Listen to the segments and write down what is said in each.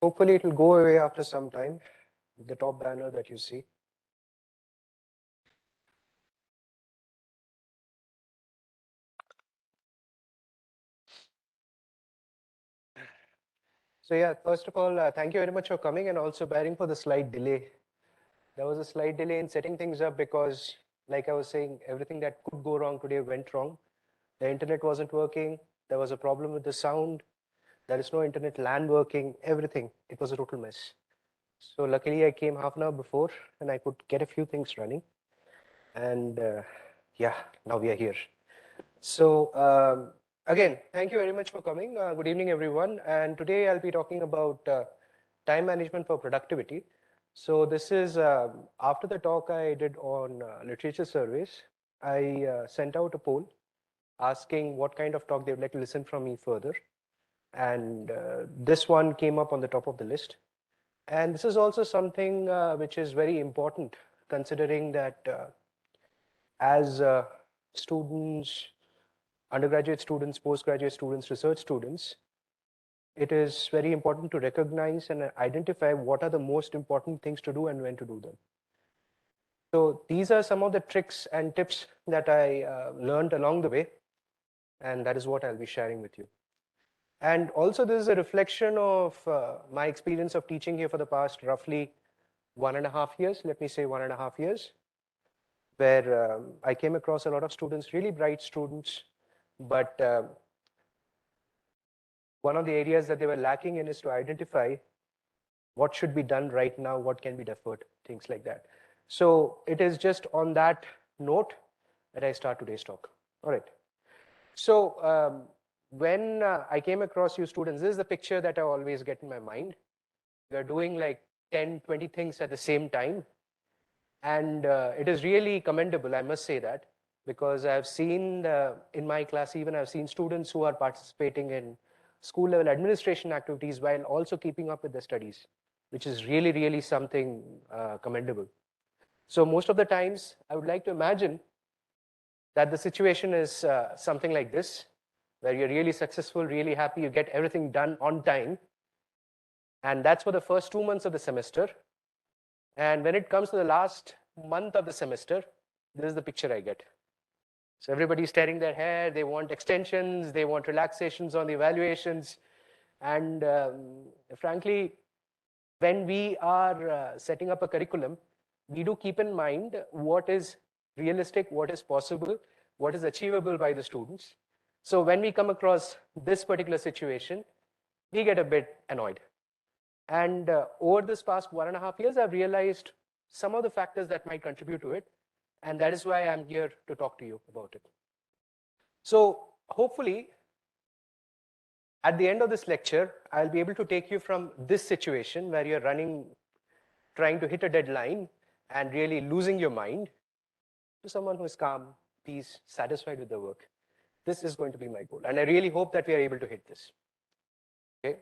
Hopefully it will go away after some time, the top banner that you see. So yeah, first of all, thank you very much for coming and also bearing for the slight delay. There was a slight delay in setting things up because, like I was saying, everything that could go wrong today went wrong. The internet wasn't working. There was a problem with the sound. There is no internet LAN working, everything. It was a total mess. So luckily I came half an hour before and I could get a few things running. And yeah, now we are here. So again, thank you very much for coming. Good evening, everyone. And today I'll be talking about time management for productivity. So this is after the talk I did on literature surveys, I sent out a poll asking what kind of talk they would like to listen from me further. And this one came up on the top of the list. And this is also something which is very important, considering that as students, undergraduate students, postgraduate students, research students, it is very important to recognize and identify what are the most important things to do and when to do them. So these are some of the tricks and tips that I learned along the way, and that is what I'll be sharing with you. And also this is a reflection of my experience of teaching here for the past roughly 1.5 years, let me say 1.5 years, where I came across a lot of students, really bright students, but one of the areas that they were lacking in is to identify what should be done right now, what can be deferred, things like that. So it is just on that note that I start today's talk. All right. So when I came across you students, this is the picture that I always get in my mind. You're doing like 10, 20 things at the same time. And it is really commendable, I must say that, because I've seen in my class, even I've seen students who are participating in school level administration activities while also keeping up with their studies, which is really, really something commendable. So most of the times, I would like to imagine that the situation is something like this, where you're really successful, really happy, you get everything done on time. And that's for the first 2 months of the semester. And when it comes to the last month of the semester, this is the picture I get. So everybody's tearing their hair, they want extensions, they want relaxations on the evaluations. And frankly, when we are setting up a curriculum, we do keep in mind what is realistic, what is possible, what is achievable by the students. So when we come across this particular situation, we get a bit annoyed. And over this past 1.5 years, I've realized some of the factors that might contribute to it. And that is why I'm here to talk to you about it. So hopefully, at the end of this lecture, I'll be able to take you from this situation where you're running, trying to hit a deadline and really losing your mind, to someone who is calm, peace, satisfied with the work. This is going to be my goal. And I really hope that we are able to hit this. Okay?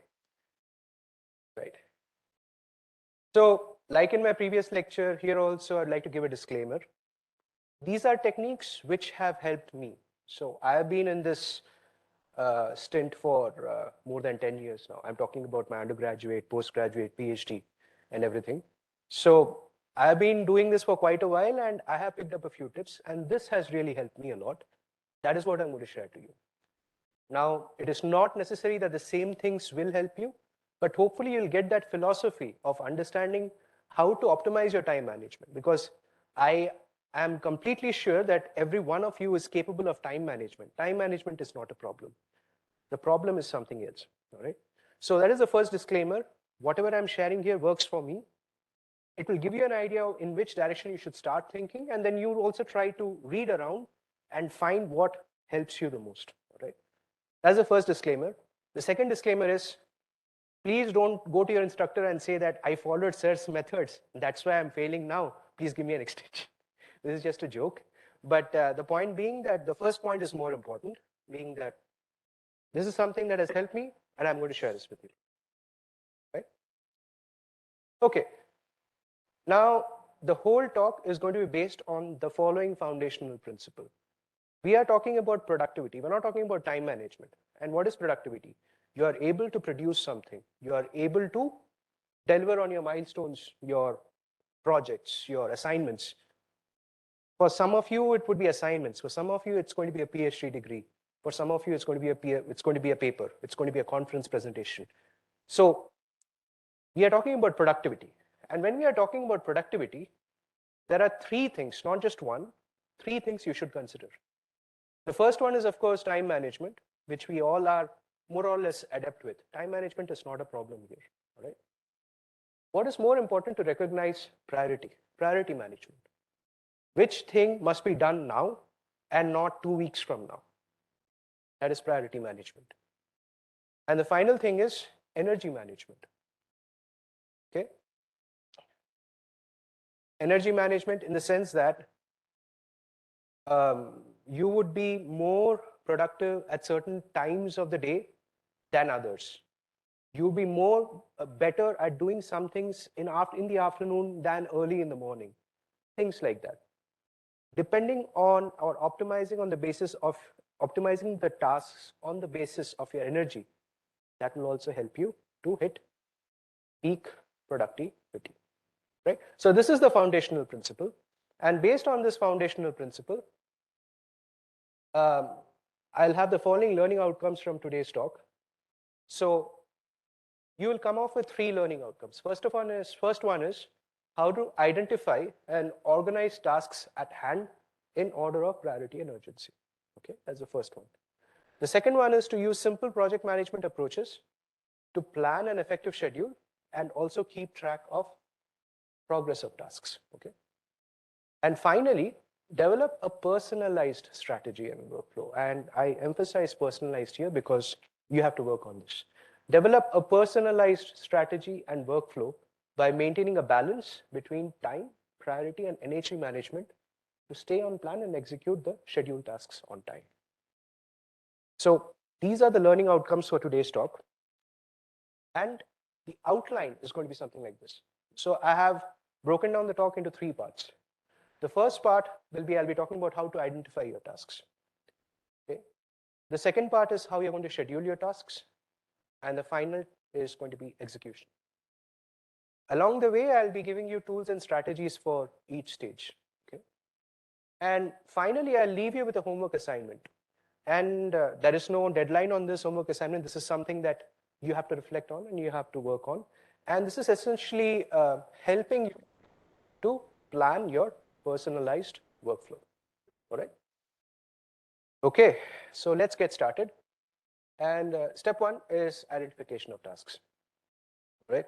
Right. So, like in my previous lecture, here also I'd like to give a disclaimer. These are techniques which have helped me. So I have been in this stint for more than 10 years now. I'm talking about my undergraduate, postgraduate, PhD, and everything. So I've been doing this for quite a while, and I have picked up a few tips, and this has really helped me a lot. That is what I'm going to share to you. Now, it is not necessary that the same things will help you, but hopefully you'll get that philosophy of understanding how to optimize your time management, because I am completely sure that every one of you is capable of time management. Time management is not a problem. The problem is something else, all right? So that is the first disclaimer. Whatever I'm sharing here works for me. It will give you an idea in which direction you should start thinking, and then you also try to read around and find what helps you the most, all right? That's the first disclaimer. The second disclaimer is, please don't go to your instructor and say that I followed sir's methods, that's why I'm failing now. Please give me an extension. This is just a joke. But the point being that the first point is more important, being that this is something that has helped me, and I'm going to share this with you. Right? Okay. Now, the whole talk is going to be based on the following foundational principle. We are talking about productivity. We're not talking about time management. And what is productivity? You are able to produce something. You are able to deliver on your milestones, your projects, your assignments. For some of you, it would be assignments. For some of you, it's going to be a PhD degree. For some of you, it's going to be a paper. It's going to be a conference presentation. So we are talking about productivity. And when we are talking about productivity, there are three things, not just one, three things you should consider. The first one is, of course, time management, which we all are more or less adept with. Time management is not a problem here, all right? What is more important to recognize? Priority management. Which thing must be done now and not 2 weeks from now? That is priority management. And the final thing is energy management. Okay? Energy management in the sense that you would be more productive at certain times of the day than others. You'll be more better at doing some things in the afternoon than early in the morning. Things like that. Depending on or optimizing on the basis of optimizing the tasks on the basis of your energy, that will also help you to hit peak productivity, right? So this is the foundational principle. And based on this foundational principle, I'll have the following learning outcomes from today's talk. So you will come off with 3 learning outcomes. First one is how to identify and organize tasks at hand in order of priority and urgency. Okay, that's the first one. The second one is to use simple project management approaches to plan an effective schedule and also keep track of progress of tasks. Okay. And finally, develop a personalized strategy and workflow. And I emphasize personalized here because you have to work on this. Develop a personalized strategy and workflow by maintaining a balance between time, priority, and energy management to stay on plan and execute the scheduled tasks on time. So these are the learning outcomes for today's talk. And the outline is going to be something like this. So I have broken down the talk into 3 parts. The first part will be, I'll be talking about how to identify your tasks. Okay. The second part is how you're going to schedule your tasks. And the final is going to be execution. Along the way, I'll be giving you tools and strategies for each stage. Okay. And finally, I'll leave you with a homework assignment. And there is no deadline on this homework assignment. This is something that you have to reflect on and you have to work on. And this is essentially helping you to plan your personalized workflow. All right. Okay, so let's get started. And step 1 is identification of tasks. Right.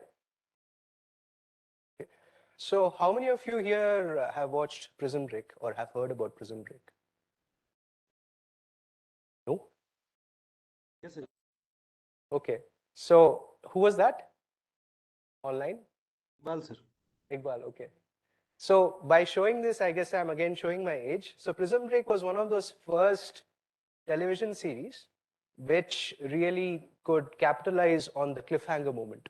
Okay. So how many of you here have watched Prison Break or have heard about Prison Break? No? Yes, sir. Okay. So who was that? Online? Well, sir. Iqbal, okay. So by showing this, I guess I'm again showing my age. So Prison Break was one of those first television series which really could capitalize on the cliffhanger moment.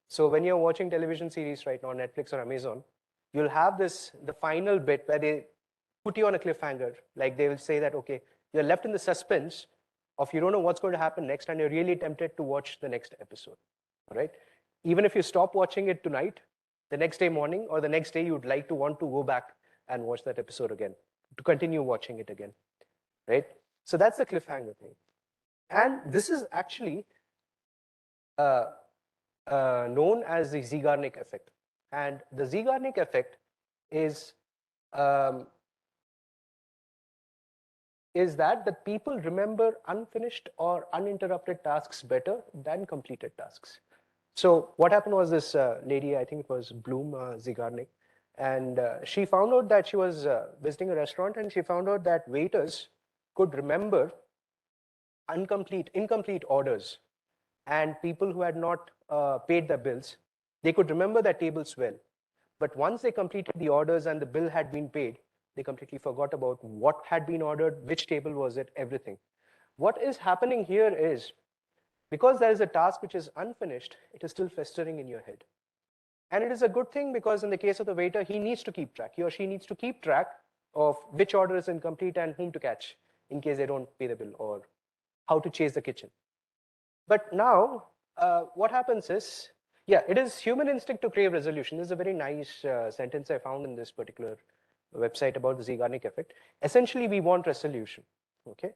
So when you're watching television series right now on Netflix or Amazon, you'll have the final bit where they put you on a cliffhanger. Like they will say that, okay, you're left in the suspense of you don't know what's going to happen next and you're really tempted to watch the next episode, right? Even if you stop watching it tonight, the next day morning or the next day, you'd like to want to go back and watch that episode again, to continue watching it again, right? So that's the cliffhanger thing. And this is actually known as the Zeigarnik effect. And the Zeigarnik effect is that people remember unfinished or uninterrupted tasks better than completed tasks. So what happened was this lady, I think it was Bloom Zeigarnik, and she found out that she was visiting a restaurant and she found out that waiters could remember incomplete orders, and people who had not paid their bills, they could remember their tables well. But once they completed the orders and the bill had been paid, they completely forgot about what had been ordered, which table was it, everything. What is happening here is, because there is a task which is unfinished, it is still festering in your head. And it is a good thing because in the case of the waiter, he needs to keep track. He or she needs to keep track of which order is incomplete and whom to catch in case they don't pay the bill or how to chase the kitchen. But now, what happens is, Yeah, it is human instinct to crave resolution. This is a very nice sentence I found in this particular website about the Zeigarnik effect. Essentially, we want resolution, okay?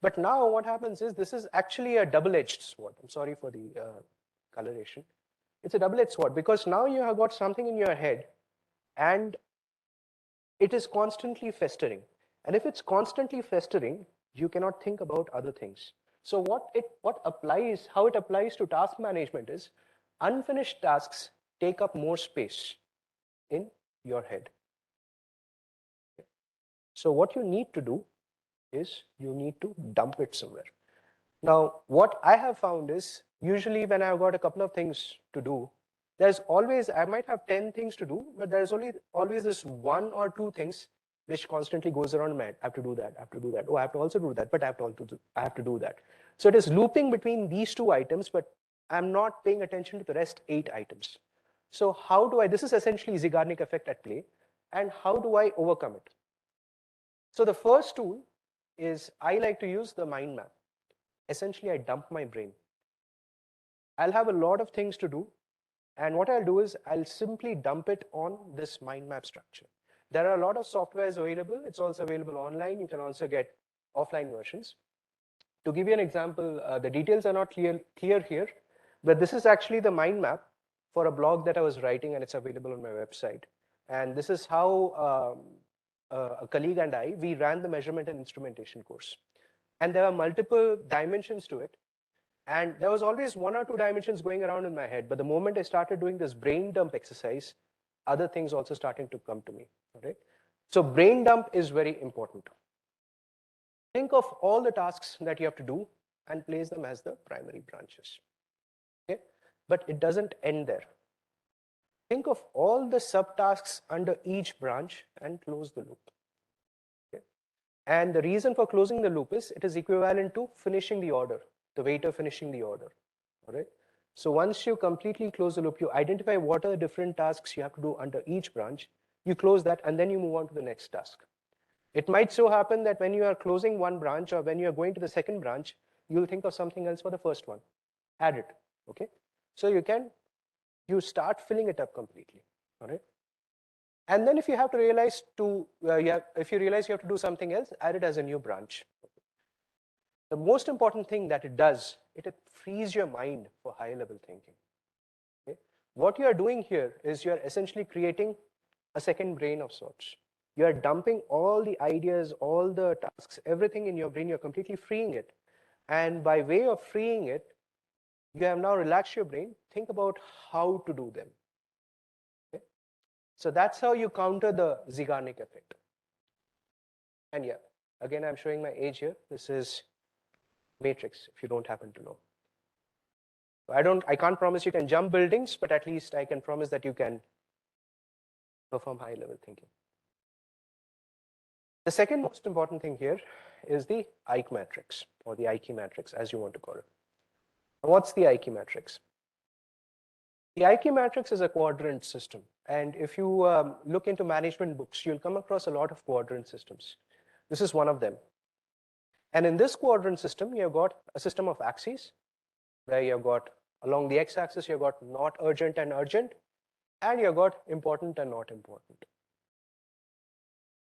But now what happens is this is actually a double-edged sword. I'm sorry for the coloration. It's a double-edged sword because now you have got something in your head and it is constantly festering. And if it's constantly festering, you cannot think about other things. So how it applies to task management is unfinished tasks take up more space in your head. So what you need to do is you need to dump it somewhere. Now, what I have found is usually when I've got a couple of things to do, I might have 10 things to do, but there's always this one or two things which constantly goes around my head. I have to do that, I have to do that. Oh, I have to also do that, but I have to do that. So it is looping between these two items, but I'm not paying attention to the rest 8 items. So this is essentially Zeigarnik effect at play, and how do I overcome it? So the first tool is I like to use the mind map. Essentially, I dump my brain. I'll have a lot of things to do. And what I'll do is I'll simply dump it on this mind map structure. There are a lot of softwares available. It's also available online. You can also get offline versions. To give you an example, the details are not clear here, but this is actually the mind map for a blog that I was writing, and it's available on my website. And this is how a colleague and we ran the measurement and instrumentation course. And there are multiple dimensions to it. And there was always 1 or 2 dimensions going around in my head. But the moment I started doing this brain dump exercise, other things also starting to come to me. Right? So brain dump is very important. Think of all the tasks that you have to do and place them as the primary branches. Okay? But it doesn't end there. Think of all the subtasks under each branch and close the loop. Okay? And the reason for closing the loop is it is equivalent to finishing the order, the waiter finishing the order. All right. So once you completely close the loop, you identify what are the different tasks you have to do under each branch, you close that, and then you move on to the next task. It might so happen that when you are closing one branch or when you are going to the second branch, you'll think of something else for the first one. Add it. Okay. So you start filling it up completely. All right. And then if you realize you have to do something else, add it as a new branch. The most important thing that it does, it frees your mind for higher level thinking. Okay? What you are doing here is you are essentially creating a second brain of sorts. You are dumping all the ideas, all the tasks, everything in your brain, you're completely freeing it. And by way of freeing it, you have now relaxed your brain. Think about how to do them. Okay? So that's how you counter the Zeigarnik effect. And yeah, again, I'm showing my age here. This is Matrix, if you don't happen to know. I can't promise you can jump buildings, but at least I can promise that you can perform high level thinking. The second most important thing here is the IIT matrix, or the IIT matrix, as you want to call it. What's the IIT matrix? The IIT matrix is a quadrant system. And if you look into management books, you'll come across a lot of quadrant systems. This is one of them. And in this quadrant system, you've got a system of axes, where you've got along the x-axis, you've got not urgent and urgent, and you've got important and not important.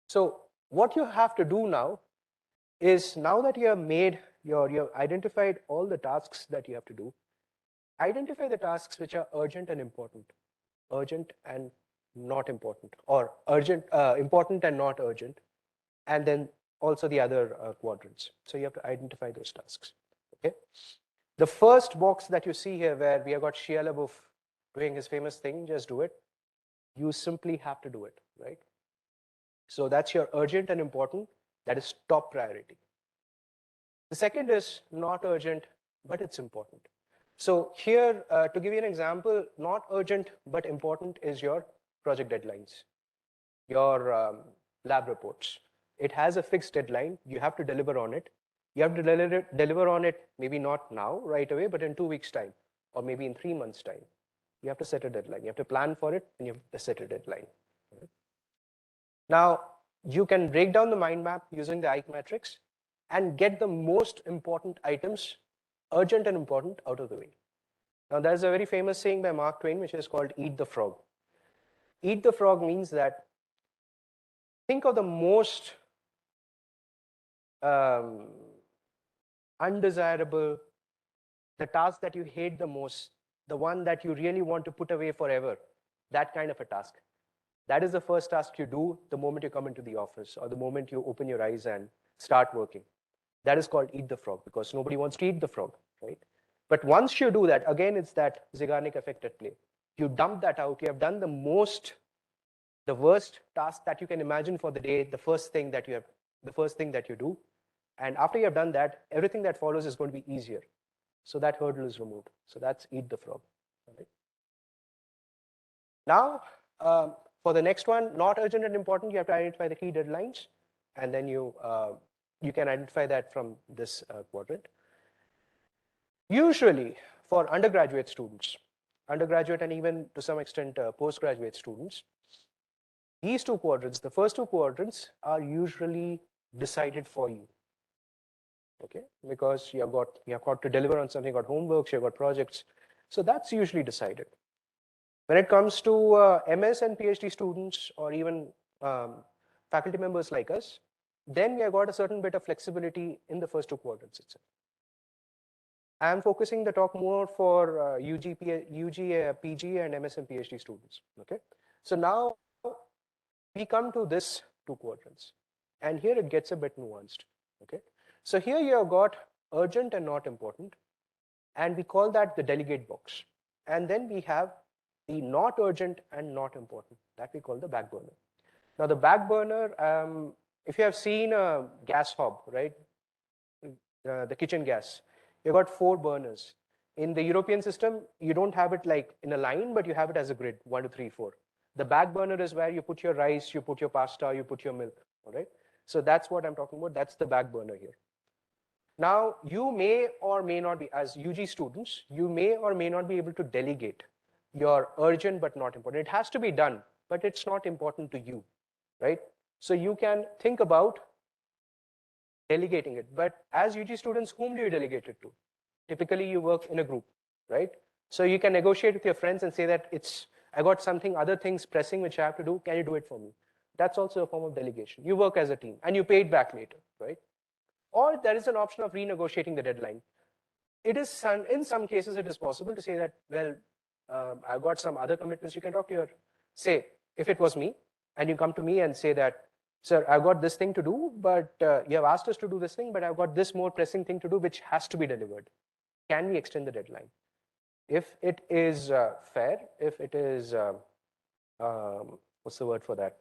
So what you have to do now is, now that you have identified all the tasks that you have to do, identify the tasks which are urgent and important and not important, or important and not urgent, and then also the other quadrants. So you have to identify those tasks. Okay. The first box that you see here, where we have got Shia LaBeouf doing his famous thing, just do it. You simply have to do it, right? So that's your urgent and important. That is top priority. The second is not urgent, but it's important. So here, to give you an example, not urgent but important is your project deadlines, your lab reports. It has a fixed deadline. You have to deliver on it. You have to deliver on it, maybe not now, right away, but in 2 weeks' time, or maybe in 3 months' time. You have to set a deadline. You have to plan for it, and you have to set a deadline. Right? Now, you can break down the mind map using the IIT matrix and get the most important items, urgent and important, out of the way. Now, there's a very famous saying by Mark Twain, which is called eat the frog. Eat the frog means that think of the most undesirable, the task that you hate the most, the one that you really want to put away forever, that kind of a task. That is the first task you do the moment you come into the office or the moment you open your eyes and start working. That is called eat the frog because nobody wants to eat the frog, right? But once you do that, again, it's that Zeigarnik effect at play. You dump that out. You have done the worst task that you can imagine for the day, the first thing that you do. And after you have done that, everything that follows is going to be easier. So that hurdle is removed. So that's eat the frog. All right. Now, for the next one, not urgent and important, you have to identify the key deadlines. And then you can identify that from this quadrant. Usually, for undergraduate students, undergraduate and even to some extent postgraduate students, these two quadrants, the first two quadrants, are usually decided for you. Okay, because you have got to deliver on something, you've got homeworks, you've got projects. So that's usually decided. When it comes to MS and PhD students or even faculty members like us, then we have got a certain bit of flexibility in the first two quadrants itself. I am focusing the talk more for UG, PG and MS and PhD students. Okay, so now we come to this two quadrants, and here it gets a bit nuanced. Okay, so here you have got urgent and not important, and we call that the delegate box. And then we have the not urgent and not important, that we call the back burner. Now the back burner, if you have seen a gas hob, right, the kitchen gas, you've got 4 burners. In the European system, you don't have it like in a line, but you have it as a grid, 1, 2, 3, 4. The back burner is where you put your rice, you put your pasta, you put your milk, all right? So that's what I'm talking about. That's the back burner here. Now, you may or may not be, as UG students, you may or may not be able to delegate your urgent but not important. It has to be done, but it's not important to you, right? So you can think about delegating it. But as UG students, whom do you delegate it to? Typically, you work in a group, right? So you can negotiate with your friends and say that I got something, other things pressing which I have to do. Can you do it for me? That's also a form of delegation. You work as a team and you pay it back later, right? Or there is an option of renegotiating the deadline. It is, in some cases, it is possible to say that, well, I've got some other commitments. You can talk to your, say, if it was me, and you come to me and say that, sir, I've got this thing to do, but you have asked us to do this thing, but I've got this more pressing thing to do, which has to be delivered. Can we extend the deadline? If it is fair, if it is, what's the word for that?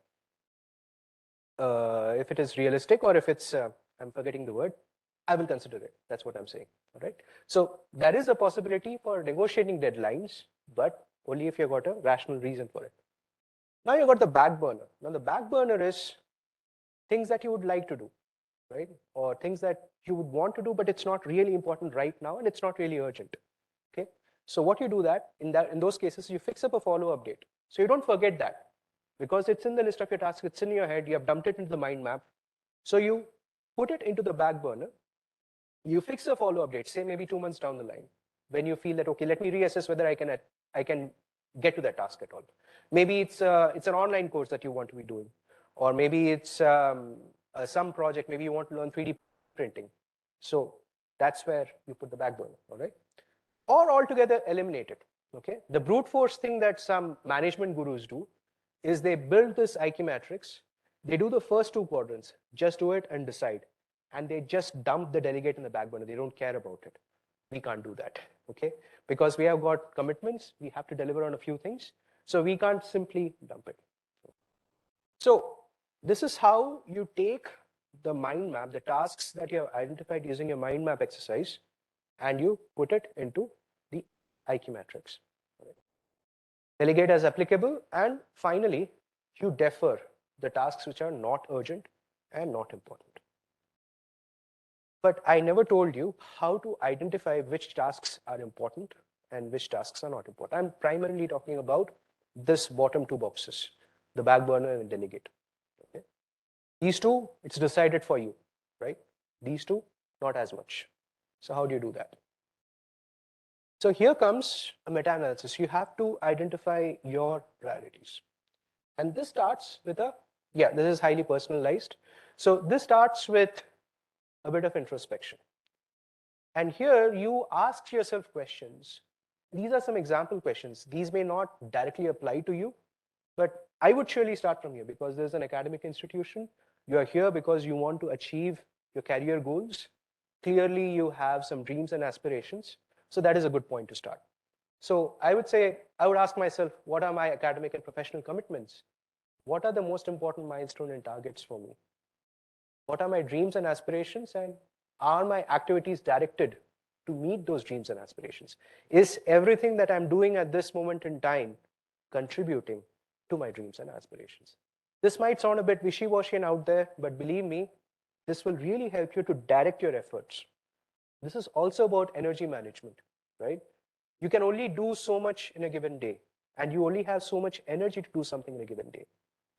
If it is realistic, or if it's, I'm forgetting the word, I will consider it. That's what I'm saying, all right? So there is a possibility for negotiating deadlines, but only if you've got a rational reason for it. Now you've got the back burner. Now the back burner is things that you would like to do, right? Or things that you would want to do, but it's not really important right now, and it's not really urgent, okay? So what you do that, in those cases, you fix up a follow-up date. So you don't forget that, because it's in the list of your tasks, it's in your head, you have dumped it into the mind map. So you put it into the back burner, you fix a follow-up date, say maybe 2 months down the line, when you feel that, okay, let me reassess whether I can get to that task at all. Maybe it's an online course that you want to be doing, or maybe it's some project, maybe you want to learn 3D printing. So that's where you put the back burner, all right? Or altogether eliminate it, okay? The brute force thing that some management gurus do is they build this IQ matrix, they do the first 2 quadrants, just do it and decide. And they just dump the delegate in the back burner. They don't care about it. We can't do that, okay? Because we have got commitments, we have to deliver on a few things, so we can't simply dump it. So this is how you take the mind map, the tasks that you have identified using your mind map exercise, and you put it into the IQ matrix. Delegate as applicable, and finally, you defer the tasks which are not urgent and not important. But I never told you how to identify which tasks are important and which tasks are not important. I'm primarily talking about this bottom 2 boxes, the back burner and the delegate. Okay? These 2, it's decided for you, right? These 2, not as much. So how do you do that? So here comes a meta-analysis. You have to identify your priorities. And this starts with this is highly personalized. So this starts with a bit of introspection. And here you ask yourself questions. These are some example questions. These may not directly apply to you, but I would surely start from here because there's an academic institution. You are here because you want to achieve your career goals. Clearly, you have some dreams and aspirations. So that is a good point to start. So I would say, I would ask myself, what are my academic and professional commitments? What are the most important milestones and targets for me? What are my dreams and aspirations? And are my activities directed to meet those dreams and aspirations? Is everything that I'm doing at this moment in time contributing to my dreams and aspirations? This might sound a bit wishy-washy and out there, but believe me, this will really help you to direct your efforts. This is also about energy management, right? You can only do so much in a given day, and you only have so much energy to do something in a given day.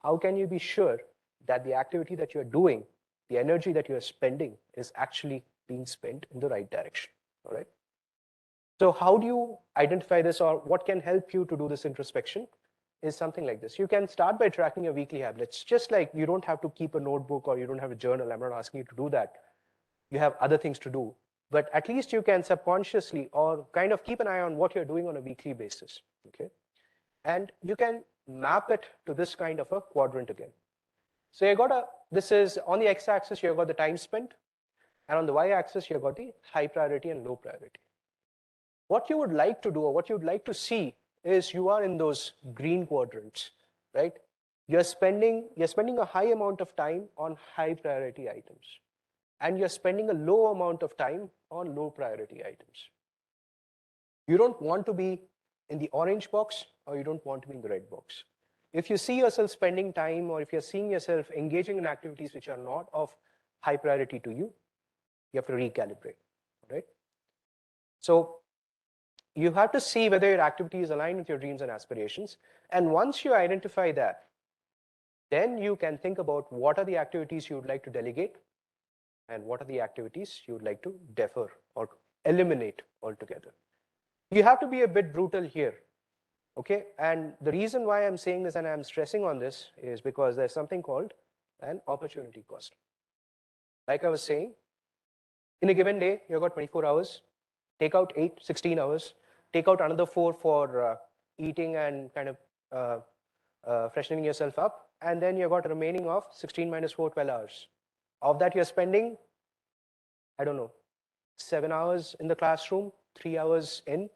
How can you be sure that the activity that you're doing, the energy that you're spending, is actually being spent in the right direction? All right. So how do you identify this, or what can help you to do this introspection is something like this. You can start by tracking your weekly habits. Just like you don't have to keep a notebook or you don't have a journal. I'm not asking you to do that. You have other things to do. But at least you can subconsciously or kind of keep an eye on what you're doing on a weekly basis. Okay. And you can map it to this kind of a quadrant again. So you got this is on the x-axis, you've got the time spent, and on the y-axis, you've got the high priority and low priority. What you would like to do, or what you would like to see, is you are in those green quadrants, right? You're spending a high amount of time on high priority items, and you're spending a low amount of time on low priority items. You don't want to be in the orange box, or you don't want to be in the red box. If you see yourself spending time, or if you're seeing yourself engaging in activities which are not of high priority to you, you have to recalibrate, right? So you have to see whether your activity is aligned with your dreams and aspirations. And once you identify that, then you can think about what are the activities you would like to delegate and what are the activities you would like to defer or eliminate altogether. You have to be a bit brutal here, okay? And the reason why I'm saying this and I'm stressing on this is because there's something called an opportunity cost. Like I was saying, in a given day, you've got 24 hours, take out 8, 16 hours, take out another 4 for eating and kind of freshening yourself up, and then you've got remaining of 16 minus 4, 12 hours. Of that, you're spending, I don't know, 7 hours in the classroom, 3 hours in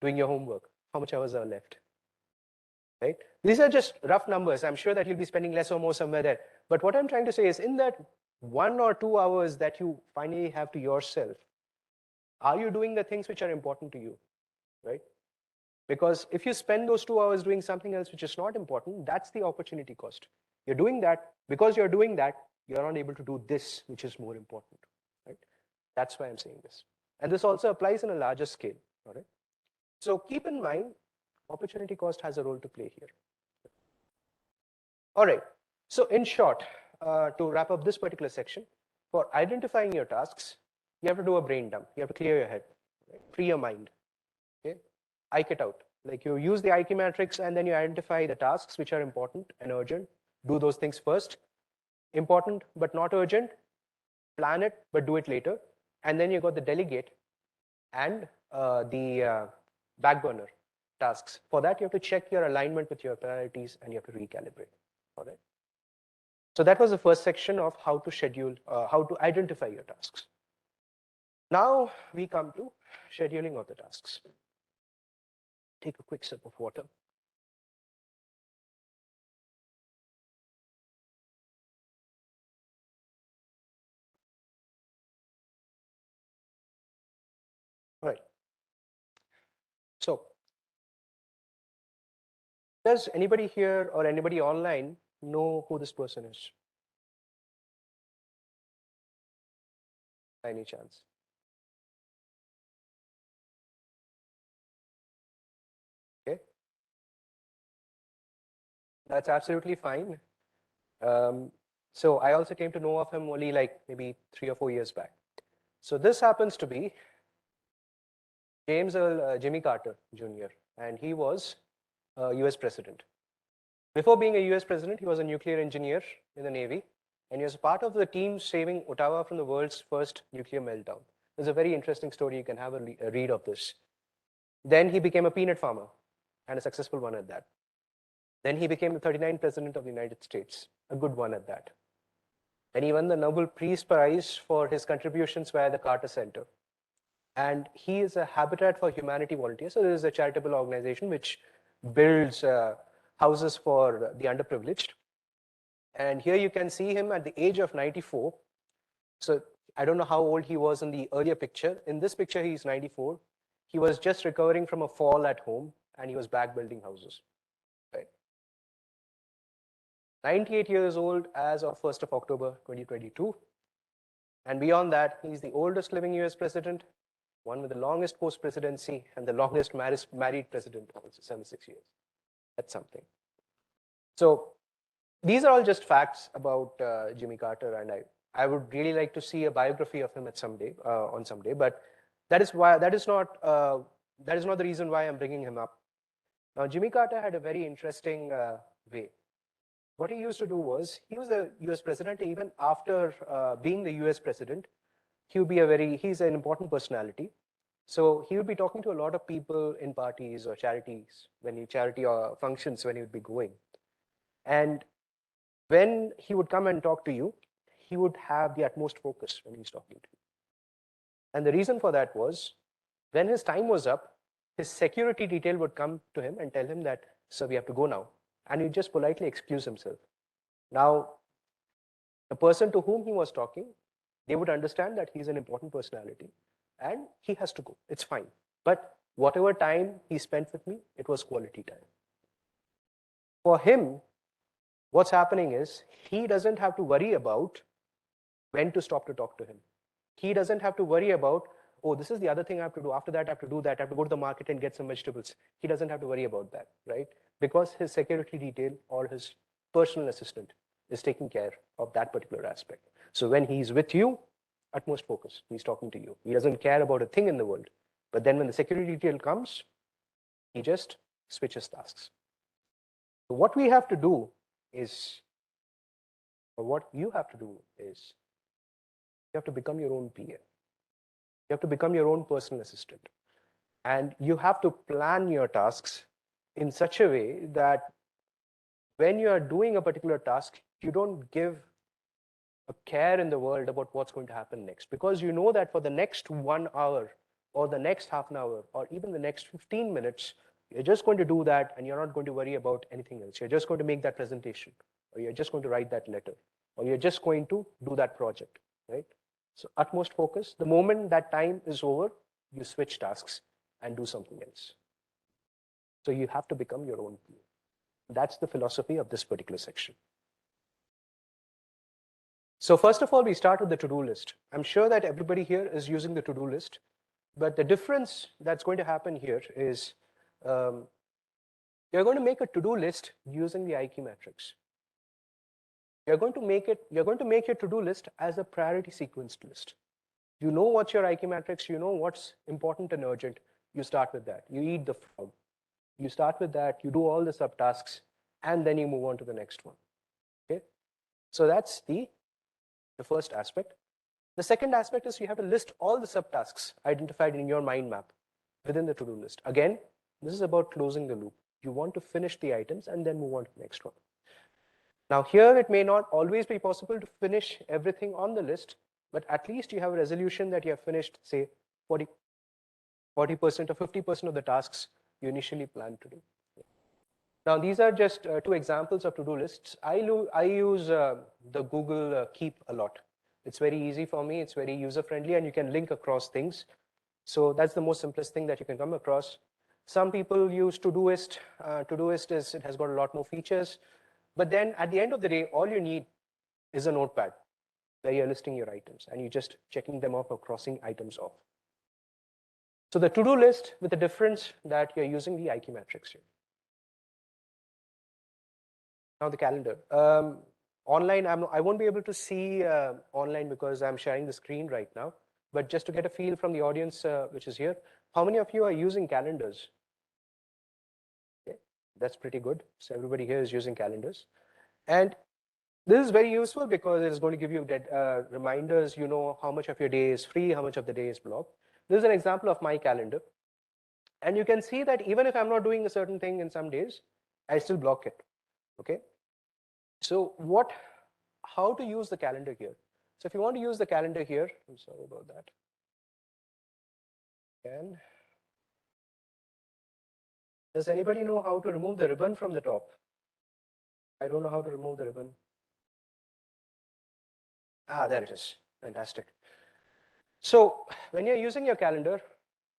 doing your homework. How much hours are left? Right? These are just rough numbers. I'm sure that you'll be spending less or more somewhere there. But what I'm trying to say is, in that 1 or 2 hours that you finally have to yourself, are you doing the things which are important to you? Right? Because if you spend those 2 hours doing something else which is not important, that's the opportunity cost. You're doing that. Because you're doing that, you're not able to do this, which is more important. Right? That's why I'm saying this. And this also applies on a larger scale. All right? So keep in mind, opportunity cost has a role to play here. All right. So in short, to wrap up this particular section, for identifying your tasks, you have to do a brain dump. You have to clear your head, right? Free your mind. Okay? Ike it out. Like you use the Ike matrix and then you identify the tasks which are important and urgent. Do those things first. Important but not urgent. Plan it but do it later. And then you got the delegate and the back burner tasks. For that, you have to check your alignment with your priorities and you have to recalibrate. All right. So that was the first section of how to schedule, how to identify your tasks. Now we come to scheduling of the tasks. Take a quick sip of water. All right. So does anybody here or anybody online know who this person is? By any chance? Okay. That's absolutely fine. So I also came to know of him only like maybe 3 or 4 years back. So this happens to be Jimmy Carter Jr., and he was a US president. Before being a US president, he was a nuclear engineer in the Navy, and he was part of the team saving Ottawa from the world's first nuclear meltdown. There's a very interesting story. You can have a read of this. Then he became a peanut farmer, and a successful one at that. Then he became the 39th president of the United States, a good one at that. Then he won the Nobel Peace Prize for his contributions via the Carter Center. And he is a Habitat for Humanity volunteer. So this is a charitable organization which builds houses for the underprivileged. And here you can see him at the age of 94. So I don't know how old he was in the earlier picture. In this picture, he's 94. He was just recovering from a fall at home, and he was back building houses. Right? 98 years old as of 1st of October 2022. And beyond that, he's the oldest living US president, one with the longest post-presidency, and the longest married president, also 76 years. That's something. So these are all just facts about Jimmy Carter, and I would really like to see a biography of him on some day. But that is not the reason why I'm bringing him up. Now, Jimmy Carter had a very interesting way. What he used to do was, he was a US president. Even after being the US president, he's an important personality. So he would be talking to a lot of people in parties or charities, charity or functions when he would be going. And when he would come and talk to you, he would have the utmost focus when he's talking to you. And the reason for that was, when his time was up, his security detail would come to him and tell him that, sir, we have to go now. And he'd just politely excuse himself. Now, the person to whom he was talking, they would understand that he's an important personality and he has to go. It's fine. But whatever time he spent with me, it was quality time. For him, what's happening is, he doesn't have to worry about when to stop to talk to him. He doesn't have to worry about, oh, this is the other thing I have to do. After that, I have to do that. I have to go to the market and get some vegetables. He doesn't have to worry about that, right? Because his security detail or his personal assistant is taking care of that particular aspect. So when he's with you, utmost focus, he's talking to you. He doesn't care about a thing in the world. But then when the security detail comes, he just switches tasks. So what we have to do is, or what you have to do is, you have to become your own PA. You have to become your own personal assistant. And you have to plan your tasks in such a way that when you are doing a particular task, you don't give a care in the world about what's going to happen next. Because you know that for the next 1 hour, or the next half an hour, or even the next 15 minutes, you're just going to do that and you're not going to worry about anything else. You're just going to make that presentation, or you're just going to write that letter, or you're just going to do that project, right? So utmost focus. The moment that time is over, you switch tasks and do something else. So you have to become your own PA. That's the philosophy of this particular section. So first of all, we start with the to-do list. I'm sure that everybody here is using the to-do list, but the difference that's going to happen here is you're going to make a to-do list using the IQ matrix. You're going to make your to-do list as a priority sequenced list. You know what's your IQ matrix, you know what's important and urgent. You start with that. You eat the frog. You start with that, you do all the subtasks, and then you move on to the next one. Okay? So that's the first aspect. The second aspect is you have to list all the subtasks identified in your mind map within the to-do list. Again, this is about closing the loop. You want to finish the items and then move on to the next one. Now here, it may not always be possible to finish everything on the list, but at least you have a resolution that you have finished, say, 40% or 50% of the tasks you initially planned to do. Now, these are just two examples of to-do lists. I use the Google Keep a lot. It's very easy for me. It's very user-friendly, and you can link across things. So that's the most simplest thing that you can come across. Some people use Todoist. Todoist it has got a lot more features. But then at the end of the day, all you need is a notepad where you're listing your items, and you're just checking them off or crossing items off. So the to-do list, with the difference that you're using the IQ matrix here. Now the calendar. Online, I won't be able to see online because I'm sharing the screen right now. but just to get a feel from the audience which is here, how many of you are using calendars? Okay, that's pretty good. So everybody here is using calendars. And this is very useful because it's going to give you reminders, you know how much of your day is free, how much of the day is blocked. This is an example of my calendar. And you can see that even if I'm not doing a certain thing in some days, I still block it, okay? So how to use the calendar here? So if you want to use the calendar here, I'm sorry about that. Does anybody know how to remove the ribbon from the top? I don't know how to remove the ribbon. Ah, there it is. Fantastic. So when you're using your calendar,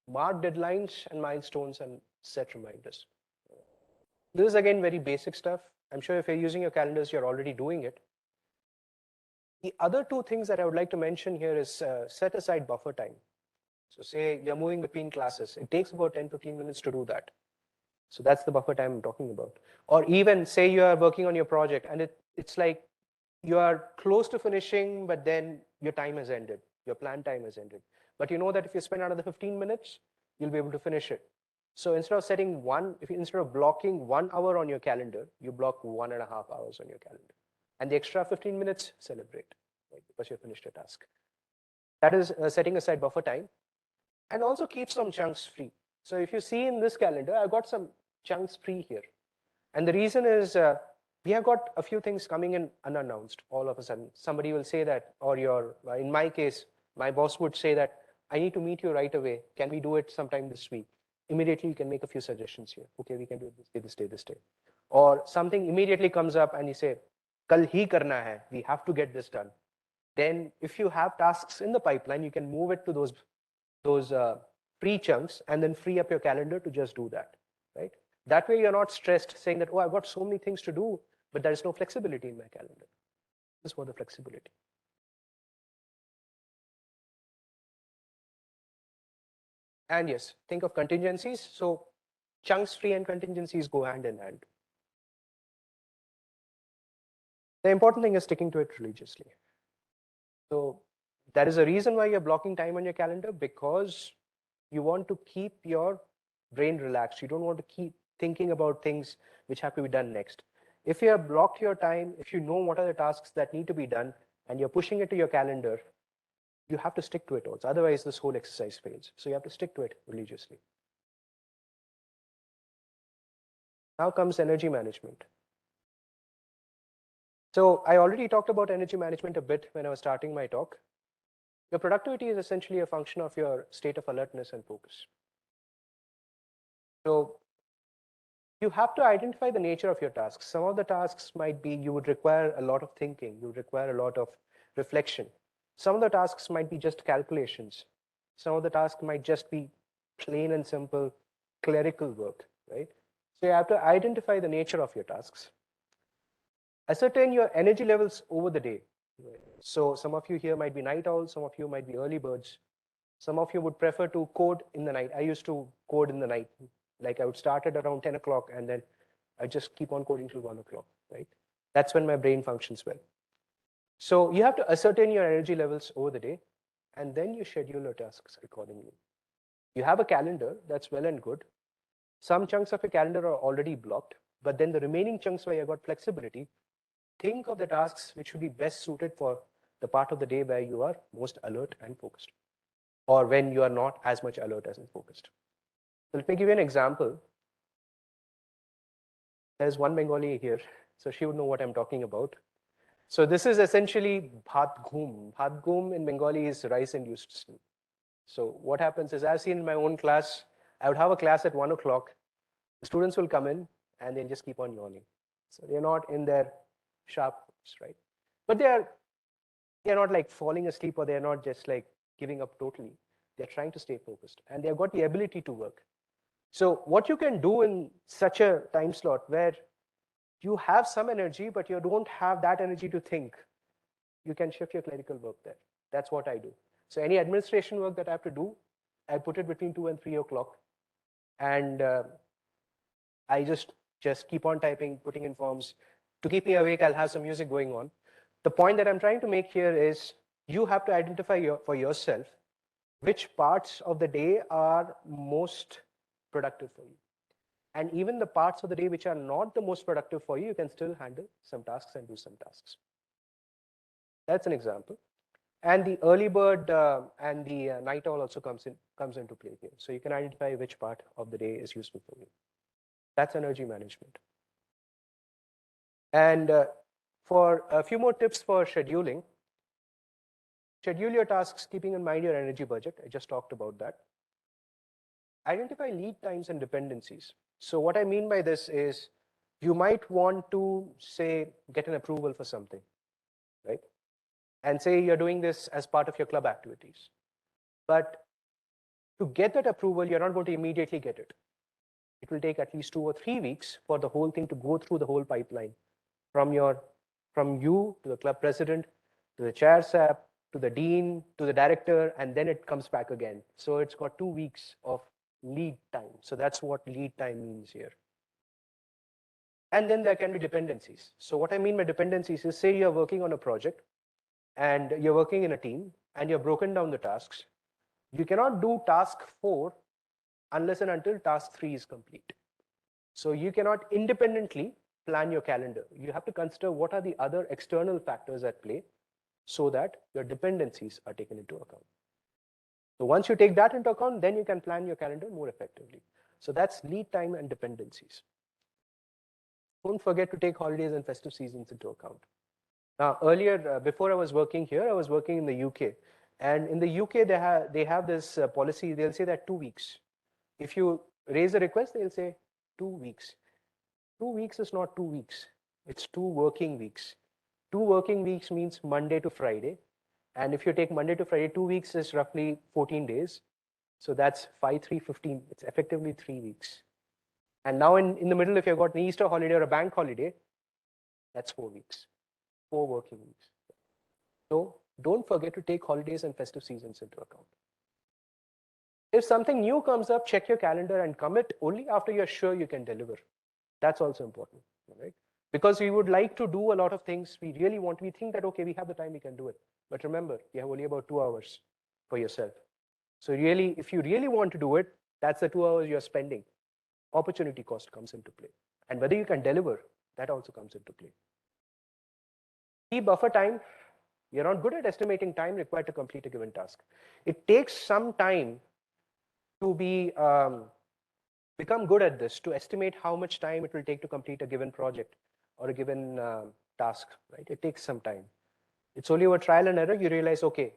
mark deadlines and milestones and set reminders. This is again very basic stuff. I'm sure if you're using your calendars, you're already doing it. The other two things that I would like to mention here is set aside buffer time. So say you're moving between classes. It takes about 10-15 minutes to do that. So that's the buffer time I'm talking about. Or even say you are working on your project and it's like you are close to finishing, but then your time has ended. Your planned time has ended. But you know that if you spend another 15 minutes, you'll be able to finish it. So instead of instead of blocking 1 hour on your calendar, you block 1.5 hours on your calendar. And the extra 15 minutes, celebrate, right? Because you finished your task. That is setting aside buffer time. And also keep some chunks free. So if you see in this calendar, I've got some chunks free here. And the reason is we have got a few things coming in unannounced all of a sudden. Somebody will say that, or in my case, my boss would say that, I need to meet you right away. Can we do it sometime this week? Immediately, you can make a few suggestions here. Okay, we can do it this day, this day, this day. Or something immediately comes up and you say, kal hi karna hai, we have to get this done. Then if you have tasks in the pipeline, you can move it to those free chunks and then free up your calendar to just do that, right? That way you're not stressed saying that, oh, I've got so many things to do, but there is no flexibility in my calendar. This is for the flexibility. And yes, think of contingencies. So chunks free and contingencies go hand in hand. The important thing is sticking to it religiously. So that is a reason why you're blocking time on your calendar, because you want to keep your brain relaxed. You don't want to keep thinking about things which have to be done next. If you have blocked your time, if you know what are the tasks that need to be done and you're pushing it to your calendar, you have to stick to it also. Otherwise, this whole exercise fails. So you have to stick to it religiously. Now comes energy management. So I already talked about energy management a bit when I was starting my talk. Your productivity is essentially a function of your state of alertness and focus. So you have to identify the nature of your tasks. Some of the tasks might be you would require a lot of thinking, you would require a lot of reflection. Some of the tasks might be just calculations. Some of the tasks might just be plain and simple clerical work, right? So you have to identify the nature of your tasks. Ascertain your energy levels over the day. So some of you here might be night owls, some of you might be early birds. Some of you would prefer to code in the night. I used to code in the night. Like I would start at around 10 o'clock and then I just keep on coding till 1 o'clock, right? That's when my brain functions well. So you have to ascertain your energy levels over the day and then you schedule your tasks accordingly. You have a calendar, that's well and good. Some chunks of your calendar are already blocked, but then the remaining chunks where you've got flexibility, think of the tasks which should be best suited for the part of the day where you are most alert and focused, or when you are not as much alert as and focused. So let me give you an example. There's one Bengali here, so she would know what I'm talking about. So this is essentially bhat ghum. Bhat ghum in Bengali is rice-induced sleep. So what happens is, I've seen in my own class, I would have a class at 1 o'clock. The students will come in and they'll just keep on yawning. So they're not in their sharp, right? But they're not like falling asleep, or they're not just like giving up totally. They're trying to stay focused and they've got the ability to work. So what you can do in such a time slot where you have some energy, but you don't have that energy to think, you can shift your clerical work there. That's what I do. So any administration work that I have to do, I put it between 2 and 3 o'clock. And I just keep on typing, putting in forms. To keep me awake, I'll have some music going on. The point that I'm trying to make here is you have to identify for yourself which parts of the day are most productive for you. And even the parts of the day which are not the most productive for you, you can still handle some tasks and do some tasks. That's an example. And the early bird and the night owl also comes into play here. So you can identify which part of the day is useful for you. That's energy management. And for a few more tips for scheduling, schedule your tasks keeping in mind your energy budget. I just talked about that. Identify lead times and dependencies. So what I mean by this is you might want to, say, get an approval for something, right? And say you're doing this as part of your club activities. But to get that approval, you're not going to immediately get it. It will take at least 2 or 3 weeks for the whole thing to go through the whole pipeline from you to the club president, to the chair SAP, to the dean, to the director, and then it comes back again. So it's got 2 weeks of lead time. So that's what lead time means here. And then there can be dependencies. So what I mean by dependencies is, say you're working on a project and you're working in a team and you're broken down the tasks. You cannot do task 4 unless and until task 3 is complete. So you cannot independently plan your calendar. You have to consider what are the other external factors at play so that your dependencies are taken into account. So once you take that into account, then you can plan your calendar more effectively. So that's lead time and dependencies. Don't forget to take holidays and festive seasons into account. Now, earlier, before I was working here, I was working in the UK. And in the UK, they have this policy. They'll say that 2 weeks. If you raise a request, they'll say 2 weeks. 2 weeks is not 2 weeks. It's 2 working weeks. 2 working weeks means Monday to Friday. And if you take Monday to Friday, 2 weeks is roughly 14 days. So that's 5, 3, 15. It's effectively 3 weeks. And now in the middle, if you've got an Easter holiday or a bank holiday, that's 4 weeks, 4 working weeks. So don't forget to take holidays and festive seasons into account. If something new comes up, check your calendar and commit only after you're sure you can deliver. That's also important, right? Because we would like to do a lot of things. We think that, okay, we have the time, we can do it. But remember, you have only about 2 hours for yourself. So really, if you really want to do it, that's the 2 hours you're spending. Opportunity cost comes into play. And whether you can deliver, that also comes into play. Key buffer time. You're not good at estimating time required to complete a given task. It takes some time to become good at this, to estimate how much time it will take to complete a given project or a given task, right? It takes some time. It's only over trial and error you realize, okay,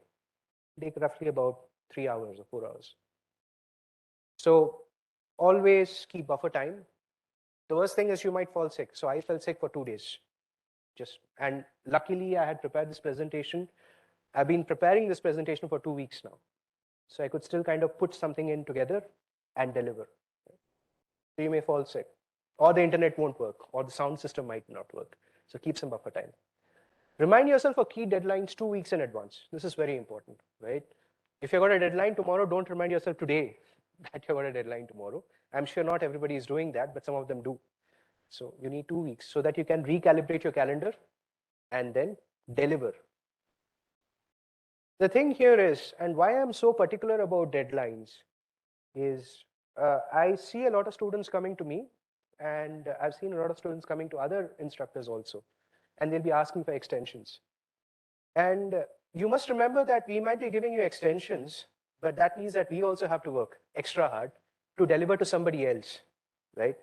it take roughly about 3 hours or 4 hours. So always keep buffer time. The worst thing is you might fall sick. So I fell sick for 2 days. And luckily I had prepared this presentation. I've been preparing this presentation for 2 weeks now. So I could still kind of put something in together and deliver. So you may fall sick, or the internet won't work, or the sound system might not work. So keep some buffer time. Remind yourself of key deadlines 2 weeks in advance. This is very important, right? If you've got a deadline tomorrow, don't remind yourself today that you've got a deadline tomorrow. I'm sure not everybody is doing that, but some of them do. So you need 2 weeks so that you can recalibrate your calendar and then deliver. The thing here is, and why I'm so particular about deadlines is I see a lot of students coming to me, and I've seen a lot of students coming to other instructors also, and they'll be asking for extensions. And you must remember that we might be giving you extensions, but that means that we also have to work extra hard to deliver to somebody else, right?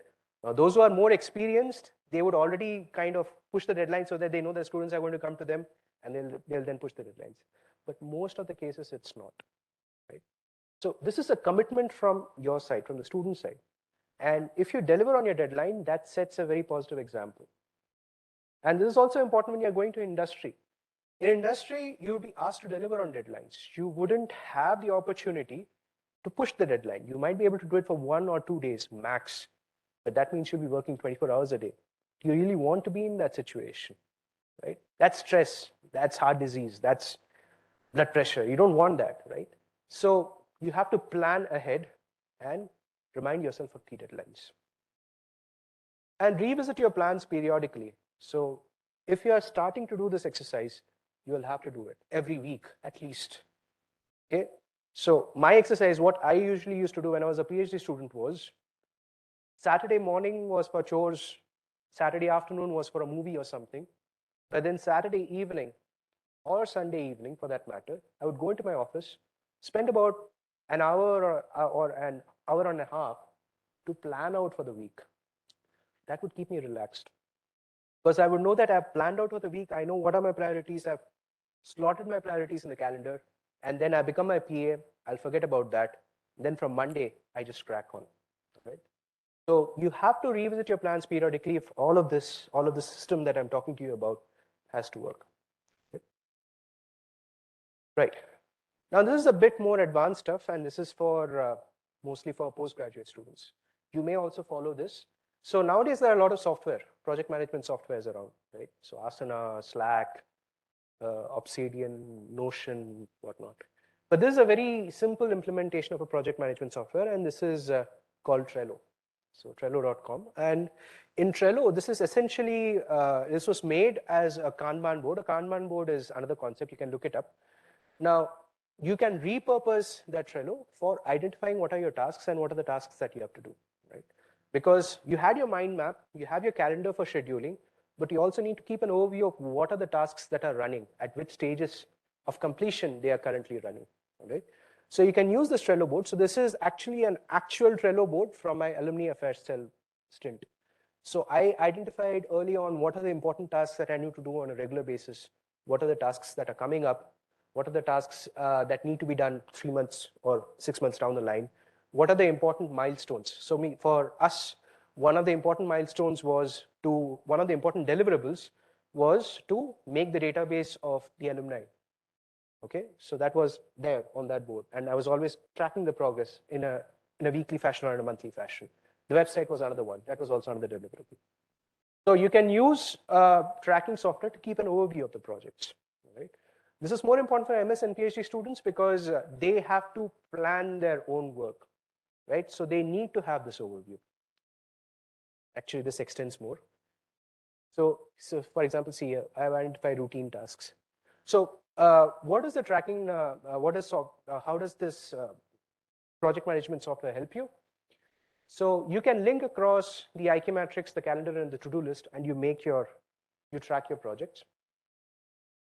Now, those who are more experienced, they would already kind of push the deadline so that they know the students are going to come to them, and they'll then push the deadlines. But most of the cases, it's not, right? So this is a commitment from your side, from the student side. And if you deliver on your deadline, that sets a very positive example. And this is also important when you're going to industry. In industry, you'll be asked to deliver on deadlines. You wouldn't have the opportunity to push the deadline. You might be able to do it for 1 or 2 days max, but that means you'll be working 24 hours a day. Do you really want to be in that situation, right? That's stress, that's heart disease, that's blood pressure. You don't want that, right? So you have to plan ahead and remind yourself of key deadlines. And revisit your plans periodically. So if you are starting to do this exercise, you will have to do it every week at least. Okay? So my exercise, what I usually used to do when I was a PhD student was, Saturday morning was for chores, Saturday afternoon was for a movie or something, but then Saturday evening or Sunday evening for that matter, I would go into my office, spend about an hour or an hour and a half to plan out for the week. That would keep me relaxed because I would know that I've planned out for the week. I know what are my priorities. I've slotted my priorities in the calendar, and then I become my PA. I'll forget about that. Then from Monday, I just crack on. Right? So you have to revisit your plans periodically if all of this system that I'm talking to you about has to work. Right. Now this is a bit more advanced stuff, and this is for mostly for postgraduate students. You may also follow this. So nowadays there are a lot of software, project management softwares around, right? So Asana, Slack, Obsidian, Notion, whatnot. But this is a very simple implementation of a project management software, and this is called Trello. So Trello.com. And in Trello, this is essentially, this was made as a Kanban board. A Kanban board is another concept. You can look it up. Now, you can repurpose that Trello for identifying what are your tasks and what are the tasks that you have to do, right? Because you had your mind map, you have your calendar for scheduling, but you also need to keep an overview of what are the tasks that are running, at which stages of completion they are currently running, right? So you can use this Trello board. So this is actually an actual Trello board from my alumni affairs cell stint. So I identified early on what are the important tasks that I need to do on a regular basis, what are the tasks that are coming up, what are the tasks that need to be done 3 months or 6 months down the line, what are the important milestones. So for us, one of the important milestones was one of the important deliverables was to make the database of the alumni. Okay, so that was there on that board, and I was always tracking the progress in a weekly fashion or in a monthly fashion. The website was another one. That was also another deliverable. So you can use tracking software to keep an overview of the projects. Right? This is more important for MS and PhD students because they have to plan their own work. Right? So they need to have this overview. Actually, this extends more. So for example, see here, I have identified routine tasks. So what is the tracking, how does this project management software help you? So you can link across the IK matrix, the calendar, and the to-do list, and you track your projects.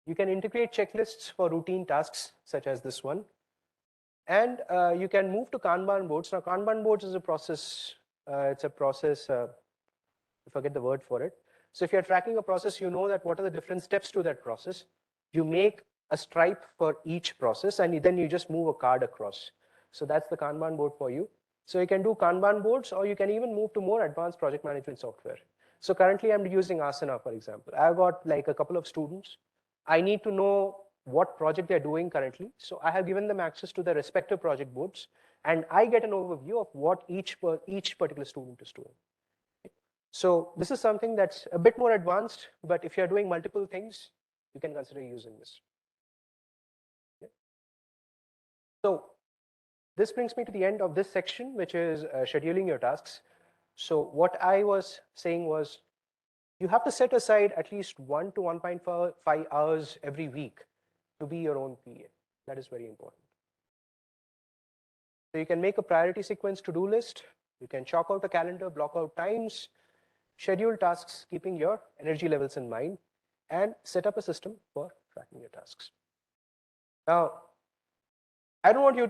You can integrate checklists for routine tasks, such as this one. And you can move to Kanban boards. Now, Kanban boards is a process, I forget the word for it. So if you're tracking a process, you know that what are the different steps to that process. You make a stripe for each process, and then you just move a card across. So that's the Kanban board for you. So you can do Kanban boards, or you can even move to more advanced project management software. So currently I'm using Asana, for example. I've got like a couple of students. I need to know what project they're doing currently. So I have given them access to their respective project boards, and I get an overview of what each particular student is doing. So this is something that's a bit more advanced, but if you're doing multiple things, you can consider using this. Yeah. So this brings me to the end of this section, which is scheduling your tasks. So what I was saying was, you have to set aside at least 1 to 1.5 hours every week to be your own PA. That is very important. So you can make a priority sequence to-do list. You can chalk out a calendar, block out times, schedule tasks, keeping your energy levels in mind, and set up a system for tracking your tasks. Now, I don't want you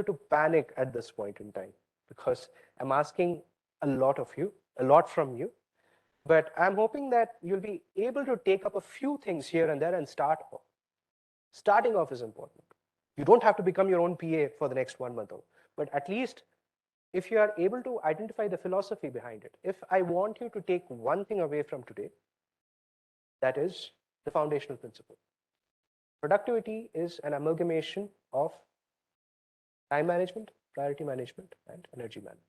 to panic at this point in time because I'm asking a lot from you. But I'm hoping that you'll be able to take up a few things here and there and start off. Starting off is important. You don't have to become your own PA for the next 1 month, but at least if you are able to identify the philosophy behind it, if I want you to take one thing away from today, that is the foundational principle. Productivity is an amalgamation of time management, priority management, and energy management.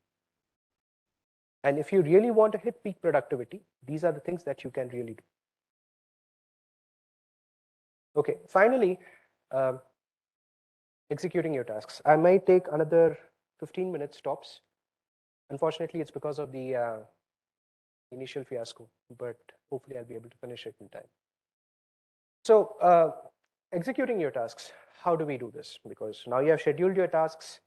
And if you really want to hit peak productivity, these are the things that you can really do. Okay, finally, executing your tasks. I might take another 15 minutes tops. Unfortunately, it's because of the initial fiasco, but hopefully I'll be able to finish it in time. So executing your tasks. how do we do this? Because now you have scheduled your tasks,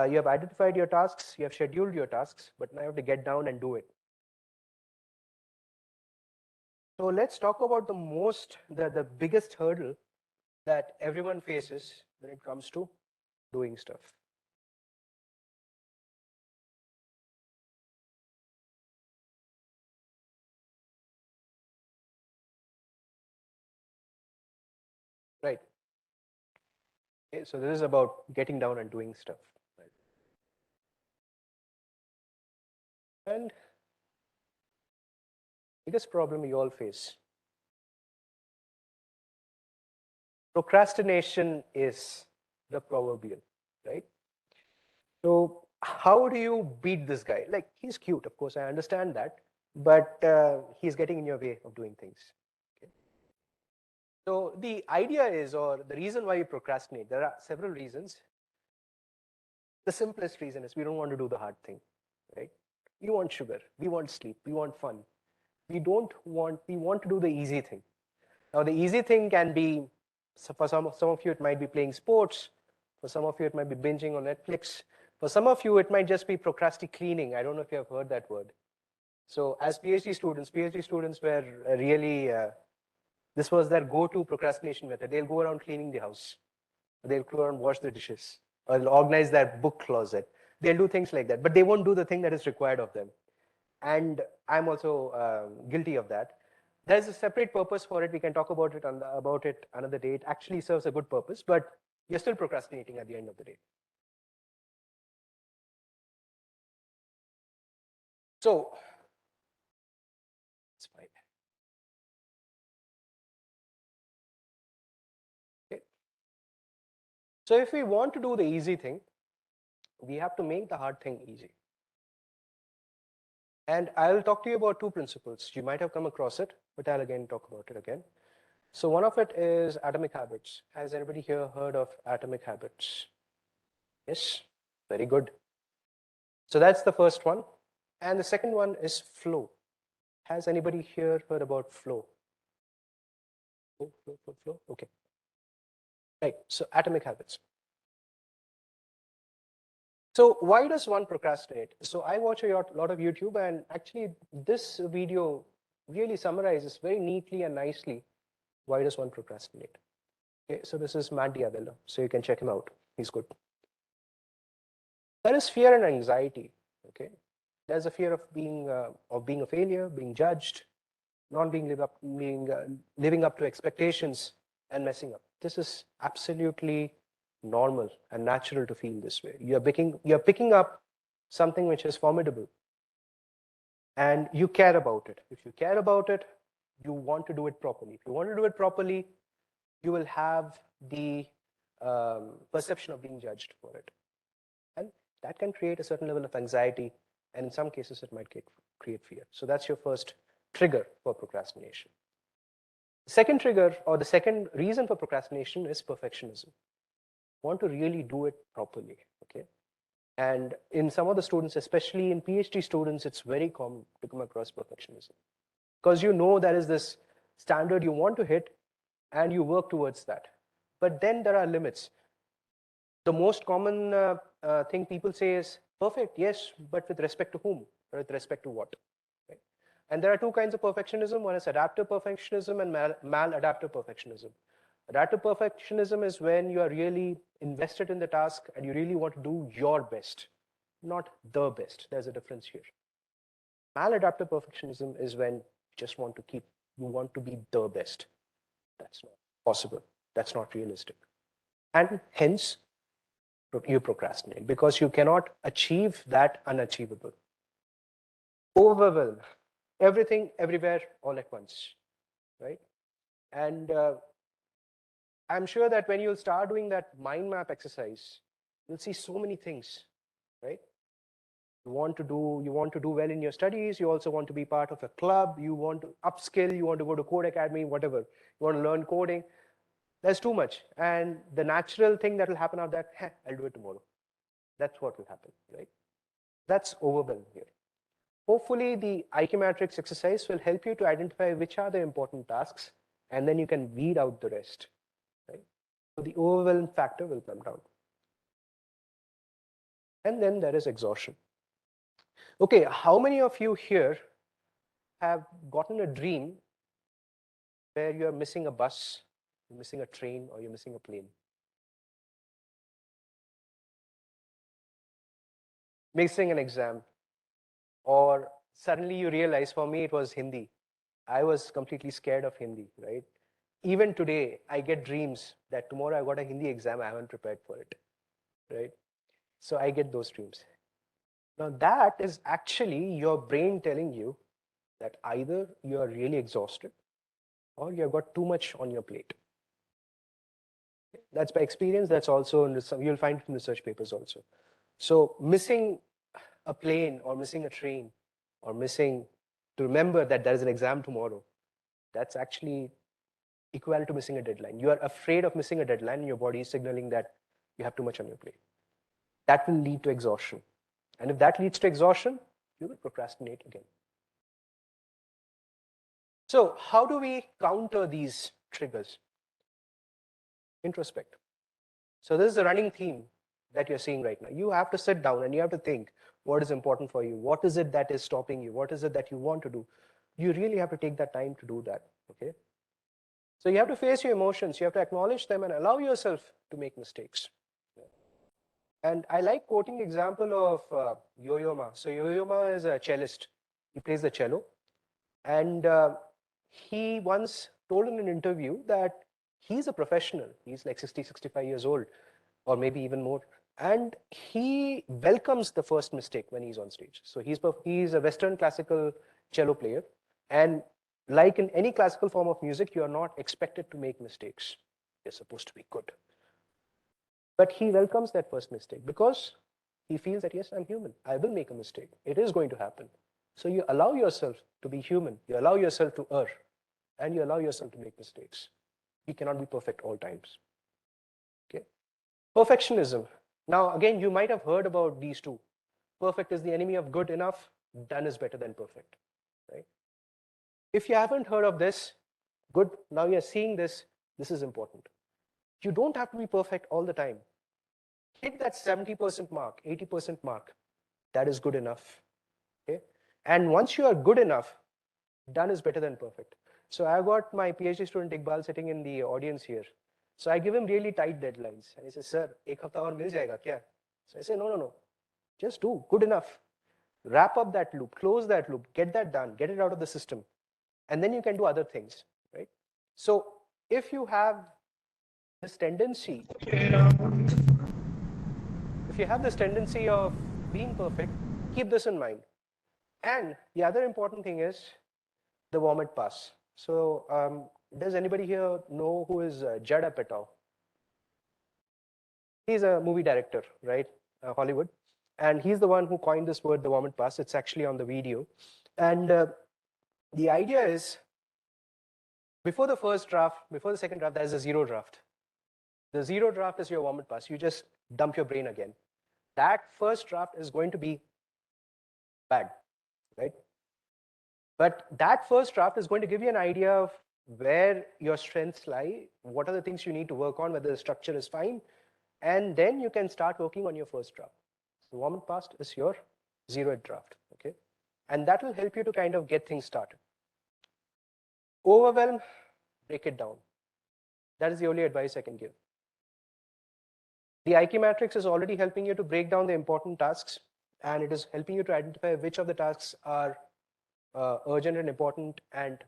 you have identified your tasks, you have scheduled your tasks, but now you have to get down and do it. So let's talk about the biggest hurdle that everyone faces when it comes to doing stuff. Right. Okay, so this is about getting down and doing stuff. Right? And biggest problem you all face. Procrastination is the proverbial, right? So how do you beat this guy? Like, he's cute, of course, I understand that, but he's getting in your way of doing things. Okay? So the idea is, or the reason why you procrastinate, there are several reasons. The simplest reason is we don't want to do the hard thing, right? We want sugar, we want sleep, we want fun. We want to do the easy thing. Now, the easy thing can be, so for some of you, it might be playing sports. For some of you, it might be binging on Netflix. For some of you, it might just be procrastinating. I don't know if you have heard that word. So as PhD students were really, this was their go-to procrastination method. They'll go around cleaning the house. They'll go around wash the dishes. Or they'll organize their book closet. They'll do things like that. But they won't do the thing that is required of them. And I'm also guilty of that. There's a separate purpose for it. We can talk about it another day. It actually serves a good purpose, but you're still procrastinating at the end of the day. So, it's fine. Okay. So if we want to do the easy thing, we have to make the hard thing easy. And I'll talk to you about two principles. You might have come across it, but I'll again talk about it again. So one of it is atomic habits. Has anybody here heard of atomic habits? Yes, very good. So that's the first one. And the second one is flow. Has anybody here heard about flow? Flow. Okay. Right. So atomic habits. So why does one procrastinate? So I watch a lot of YouTube, and actually this video really summarizes very neatly and nicely why does one procrastinate. Okay. So this is Mandi, so you can check him out. He's good. There is fear and anxiety. Okay. There's a fear of being a failure, being judged, not living up to expectations, and messing up. This is absolutely normal and natural to feel this way. You're picking up something which is formidable, and you care about it. If you care about it, you want to do it properly. If you want to do it properly, you will have the perception of being judged for it, and that can create a certain level of anxiety, and in some cases, it might create fear. So that's your first trigger for procrastination. The second trigger, or the second reason for procrastination, is perfectionism. Want to really do it properly, okay? And in some of the students, especially in PhD students, it's very common to come across perfectionism, because you know there is this standard you want to hit and you work towards that. But then there are limits. The most common thing people say is, perfect, yes, but with respect to whom? Or with respect to what? Right? And there are two kinds of perfectionism. One is adaptive perfectionism and maladaptive perfectionism. Adaptive perfectionism is when you are really invested in the task and you really want to do your best, not the best. There's a difference here. Maladaptive perfectionism is when you want to be the best. That's not possible. That's not realistic. And hence, you procrastinate because you cannot achieve that unachievable. Overwhelm everything, everywhere, all at once, right? And I'm sure that when you'll start doing that mind map exercise, you'll see so many things, right? You want to do well in your studies. You also want to be part of a club. You want to upskill. You want to go to Code Academy, whatever. You want to learn coding. There's too much. And the natural thing that will happen out that, I'll do it tomorrow. That's what will happen, right? That's overwhelm here. Hopefully, the IQ matrix exercise will help you to identify which are the important tasks, and then you can weed out the rest, right? So the overwhelm factor will come down. And then there is exhaustion. Okay, how many of you here have gotten a dream where you're missing a bus, you're missing a train, or you're missing a plane? Missing an exam, or suddenly you realize, for me it was Hindi. I was completely scared of Hindi, right? Even today, I get dreams that tomorrow I got a Hindi exam, I haven't prepared for it, right? So I get those dreams. Now that is actually your brain telling you that either you are really exhausted or you've got too much on your plate. That's by experience. That's also in you'll find it in research papers also. So missing a plane or missing a train or missing to remember that there is an exam tomorrow, that's actually equal to missing a deadline. You are afraid of missing a deadline and your body is signaling that you have too much on your plate. That will lead to exhaustion. And if that leads to exhaustion, you will procrastinate again. So how do we counter these triggers? Introspect. So this is the running theme that you're seeing right now. You have to sit down and you have to think what is important for you. What is it that is stopping you? What is it that you want to do? You really have to take that time to do that, okay? So you have to face your emotions. You have to acknowledge them and allow yourself to make mistakes. And I like quoting the example of Yo-Yo Ma. So Yo-Yo Ma is a cellist. He plays the cello. And he once told in an interview that he's a professional. He's like 60, 65 years old, or maybe even more. And he welcomes the first mistake when he's on stage. So he's a Western classical cello player. And like in any classical form of music, you are not expected to make mistakes. You're supposed to be good. But he welcomes that first mistake because he feels that, yes, I'm human. I will make a mistake. It is going to happen. So you allow yourself to be human. You allow yourself to err. And you allow yourself to make mistakes. You cannot be perfect all times. Okay. Perfectionism. Now, again, you might have heard about these two. Perfect is the enemy of good enough. Done is better than perfect. Right? If you haven't heard of this, good. Now you're seeing this. This is important. You don't have to be perfect all the time. Hit that 70% mark, 80% mark. That is good enough. Okay? And once you are good enough, done is better than perfect. So I got my PhD student Iqbal sitting in the audience here. So I give him really tight deadlines. And he says, sir, ek hafta aur mil jayega kya? So I say, no. Just do, good enough. Wrap up that loop, close that loop, get that done, get it out of the system. And then you can do other things, right? So if you have this tendency, of being perfect, keep this in mind. And the other important thing is the vomit pass. So does anybody here know who is Judd Apatow? He's a movie director, right? Hollywood. And he's the one who coined this word, the vomit pass. It's actually on the video. And the idea is, before the first draft, before the second draft, there's a zero draft. The zero draft is your vomit pass. You just dump your brain again. That first draft is going to be bad, right? But that first draft is going to give you an idea of where your strengths lie, what are the things you need to work on, whether the structure is fine, and then you can start working on your first draft. So vomit pass is your zero draft, okay? And that will help you to kind of get things started. Overwhelm, break it down. That is the only advice I can give. The IQ matrix is already helping you to break down the important tasks, and it is helping you to identify which of the tasks are urgent and important and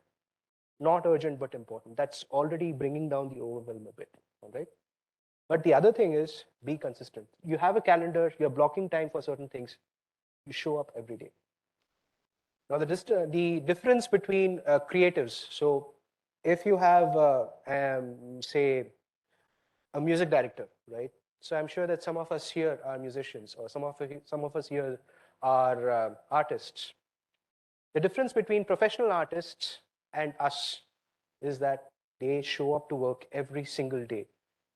not urgent but important. That's already bringing down the overwhelm a bit, all right? But the other thing is be consistent. You have a calendar, you're blocking time for certain things, you show up every day. Now the difference between creatives, so if you have, say, a music director, right? So I'm sure that some of us here are musicians, or some of us here are artists. The difference between professional artists and us is that they show up to work every single day.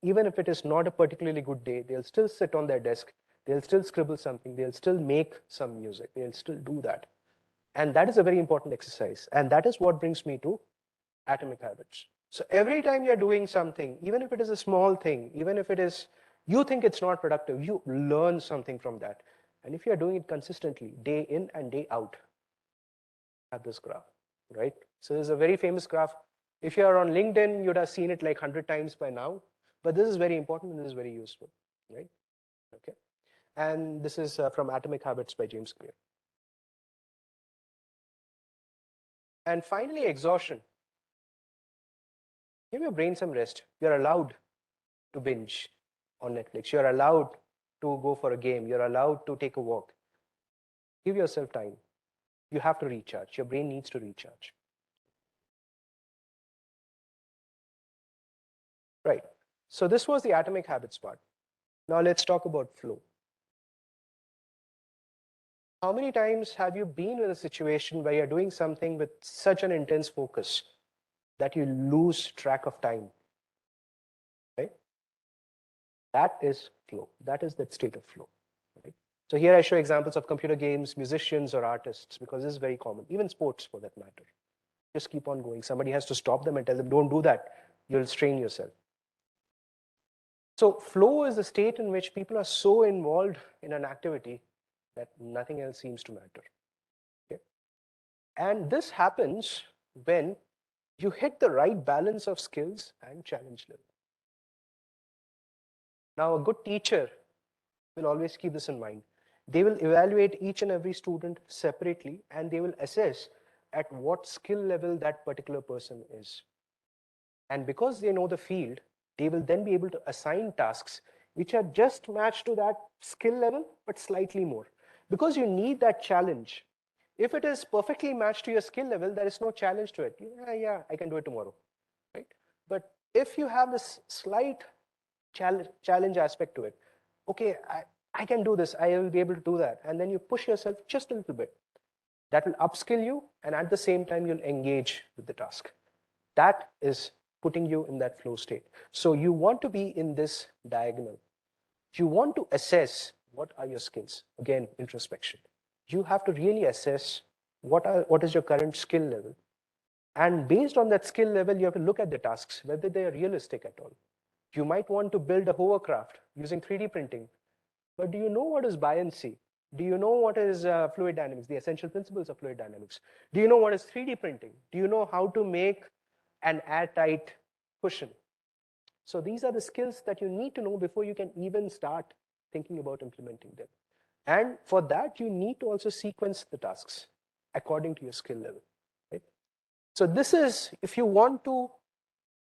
Even if it is not a particularly good day, they'll still sit on their desk, they'll still scribble something, they'll still make some music, they'll still do that. And that is a very important exercise. And that is what brings me to atomic habits. So every time you're doing something, even if it is a small thing, even if it is, you think it's not productive, you learn something from that. And if you're doing it consistently, day in and day out, have this graph, right? So there's a very famous graph. If you are on LinkedIn, you'd have seen it like 100 times by now, but this is very important and this is very useful, right? Okay. And this is from Atomic Habits by James Clear. And finally, exhaustion. Give your brain some rest. You're allowed to binge on Netflix. You're allowed to go for a game. You're allowed to take a walk. Give yourself time. You have to recharge. Your brain needs to recharge. Right. So this was the atomic habits part. Now let's talk about flow. How many times have you been in a situation where you're doing something with such an intense focus that you lose track of time? Right? That is flow. That is that state of flow. Right? So here I show examples of computer games, musicians, or artists, because this is very common, even sports for that matter. Just keep on going. Somebody has to stop them and tell them, don't do that. You'll strain yourself. So flow is a state in which people are so involved in an activity that nothing else seems to matter. Okay? And this happens when you hit the right balance of skills and challenge level. Now, a good teacher will always keep this in mind. They will evaluate each and every student separately, and they will assess at what skill level that particular person is. And because they know the field, they will then be able to assign tasks which are just matched to that skill level, but slightly more. Because you need that challenge. If it is perfectly matched to your skill level, there is no challenge to it. Yeah, I can do it tomorrow, right? But if you have this slight challenge aspect to it, okay, I can do this, I will be able to do that. And then you push yourself just a little bit. That will upskill you, and at the same time, you'll engage with the task. That is putting you in that flow state. So you want to be in this diagonal. You want to assess what are your skills. Again, introspection. You have to really assess what is your current skill level. And based on that skill level, you have to look at the tasks, whether they are realistic at all. You might want to build a hovercraft using 3D printing, but do you know what is buoyancy? Do you know what is fluid dynamics, the essential principles of fluid dynamics? Do you know what is 3D printing? Do you know how to make an airtight cushion? So these are the skills that you need to know before you can even start thinking about implementing them. And for that, you need to also sequence the tasks according to your skill level. Right? So this is, if you want to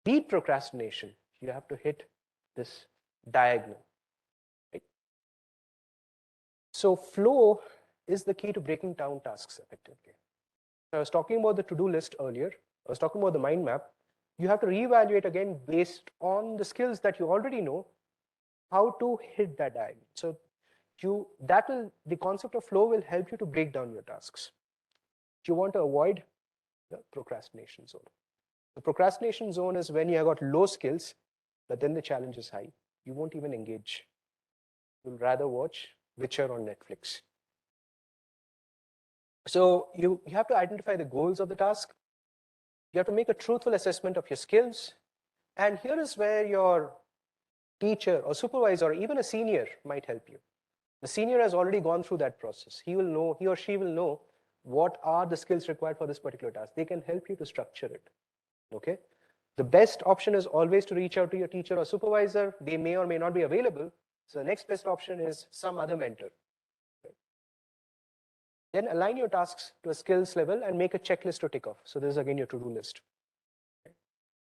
beat procrastination, you have to hit this diagonal. Right? So flow is the key to breaking down tasks effectively. I was talking about the to-do list earlier. I was talking about the mind map. You have to reevaluate again based on the skills that you already know, how to hit that diagonal. So the concept of flow will help you to break down your tasks. You want to avoid the procrastination zone. The procrastination zone is when you have got low skills, but then the challenge is high. You won't even engage. You'll rather watch Witcher on Netflix. So you have to identify the goals of the task. You have to make a truthful assessment of your skills. And here is where your teacher or supervisor or even a senior might help you. The senior has already gone through that process. He or she will know what are the skills required for this particular task. They can help you to structure it. Okay? The best option is always to reach out to your teacher or supervisor. They may or may not be available. So the next best option is some other mentor. Then align your tasks to a skills level and make a checklist to tick off. So this is again your to-do list.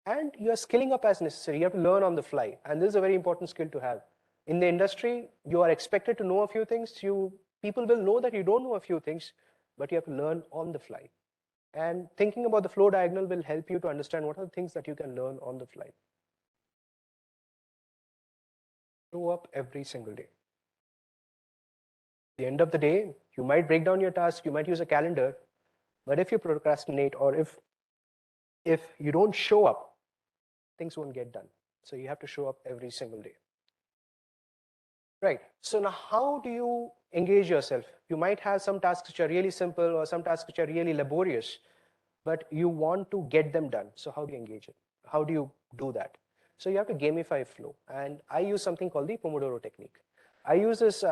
And you are skilling up as necessary. You have to learn on the fly. And this is a very important skill to have. In the industry, you are expected to know a few things. People will know that you don't know a few things, but you have to learn on the fly. And thinking about the flow diagonal will help you to understand what are the things that you can learn on the fly. Show up every single day. At the end of the day, you might break down your task, you might use a calendar, but if you procrastinate or if you don't show up, things won't get done. So you have to show up every single day. Right. So now how do you engage yourself? You might have some tasks which are really simple or some tasks which are really laborious, but you want to get them done. So how do you engage it? how do you do that? So you have to gamify flow. And I use something called the Pomodoro technique. I use this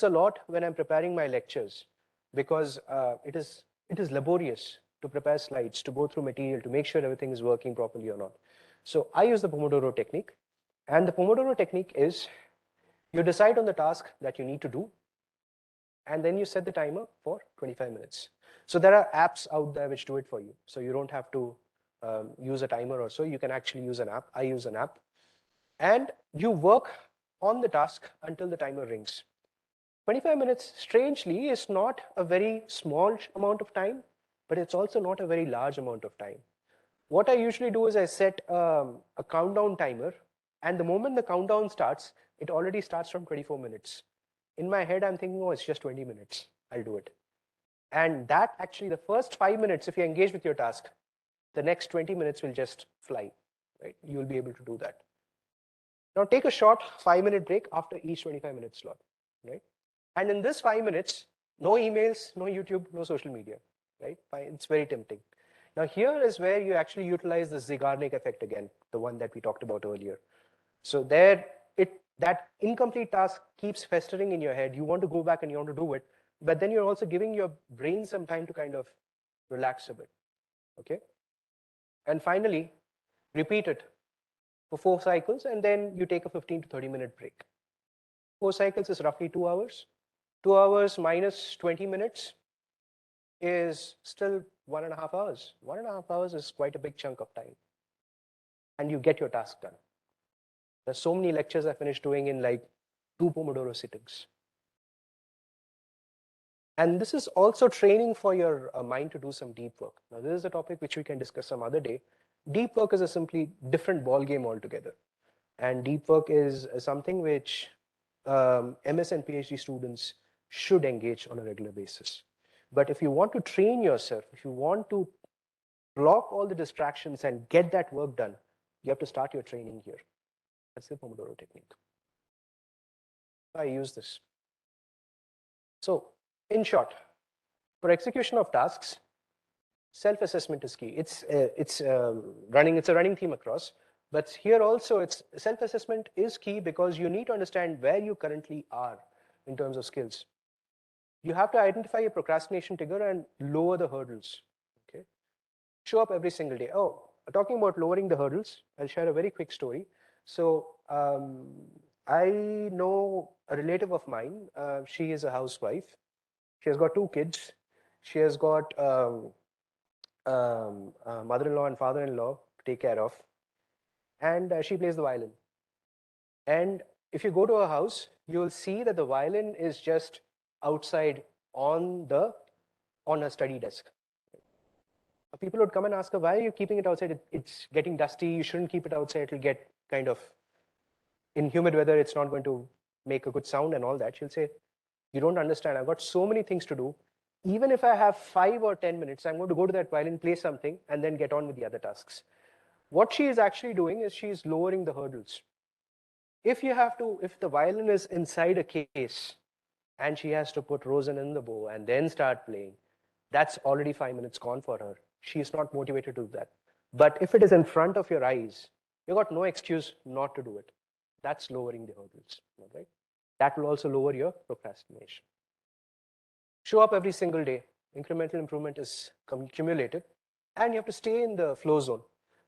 a lot when I'm preparing my lectures because it is laborious to prepare slides, to go through material, to make sure everything is working properly or not. So I use the Pomodoro technique. And the Pomodoro technique is you decide on the task that you need to do, and then you set the timer for 25 minutes. So there are apps out there which do it for you. So you don't have to use a timer or so. You can actually use an app. I use an app. And you work on the task until the timer rings. 25 minutes, strangely, is not a very small amount of time, but it's also not a very large amount of time. What I usually do is I set a countdown timer, and the moment the countdown starts, it already starts from 24 minutes. In my head, I'm thinking, oh, it's just 20 minutes. I'll do it. And that actually, the first 5 minutes, if you engage with your task, the next 20 minutes will just fly, right? You will be able to do that. Now take a short 5-minute break after each 25-minute slot, right? And in this 5 minutes, no emails, no YouTube, no social media, right? It's very tempting. Now here is where you actually utilize the Zeigarnik effect again, the one that we talked about earlier. So there, that incomplete task keeps festering in your head. You want to go back and you want to do it, but then you're also giving your brain some time to kind of relax a bit, okay? And finally, repeat it for 4 cycles, and then you take a 15 to 30-minute break. 4 cycles is roughly 2 hours. 2 hours minus 20 minutes is still 1.5 hours. 1.5 hours is quite a big chunk of time. And you get your task done. There's so many lectures I finished doing in like 2 Pomodoro sittings. And this is also training for your mind to do some deep work. Now, this is a topic which we can discuss some other day. Deep work is a simply different ball game altogether. And deep work is something which MS and PhD students should engage on a regular basis. But if you want to train yourself, if you want to block all the distractions and get that work done, you have to start your training here. That's the Pomodoro technique. I use this. So, in short, for execution of tasks, self-assessment is key. It's a running theme across. But here also, it's self-assessment is key because you need to understand where you currently are in terms of skills. You have to identify your procrastination trigger and lower the hurdles. Okay, show up every single day. Oh, talking about lowering the hurdles, I'll share a very quick story. So I know a relative of mine. She is a housewife. She has got 2 kids. She has got mother-in-law and father-in-law to take care of, and she plays the violin. And if you go to her house, you will see that the violin is just outside on her study desk. People would come and ask her, why are you keeping it outside? It's getting dusty. You shouldn't keep it outside. It'll get kind of, in humid weather, it's not going to make a good sound and all that. She'll say, you don't understand. I've got so many things to do. Even if I have 5 or 10 minutes, I'm going to go to that violin, play something, and then get on with the other tasks. What she is actually doing is she's lowering the hurdles. If the violin is inside a case and she has to put rosin in the bow and then start playing, that's already 5 minutes gone for her. She's not motivated to do that. But if it is in front of your eyes, you've got no excuse not to do it. That's lowering the hurdles, right? That will also lower your procrastination. Show up every single day. Incremental improvement is cumulative, and you have to stay in the flow zone.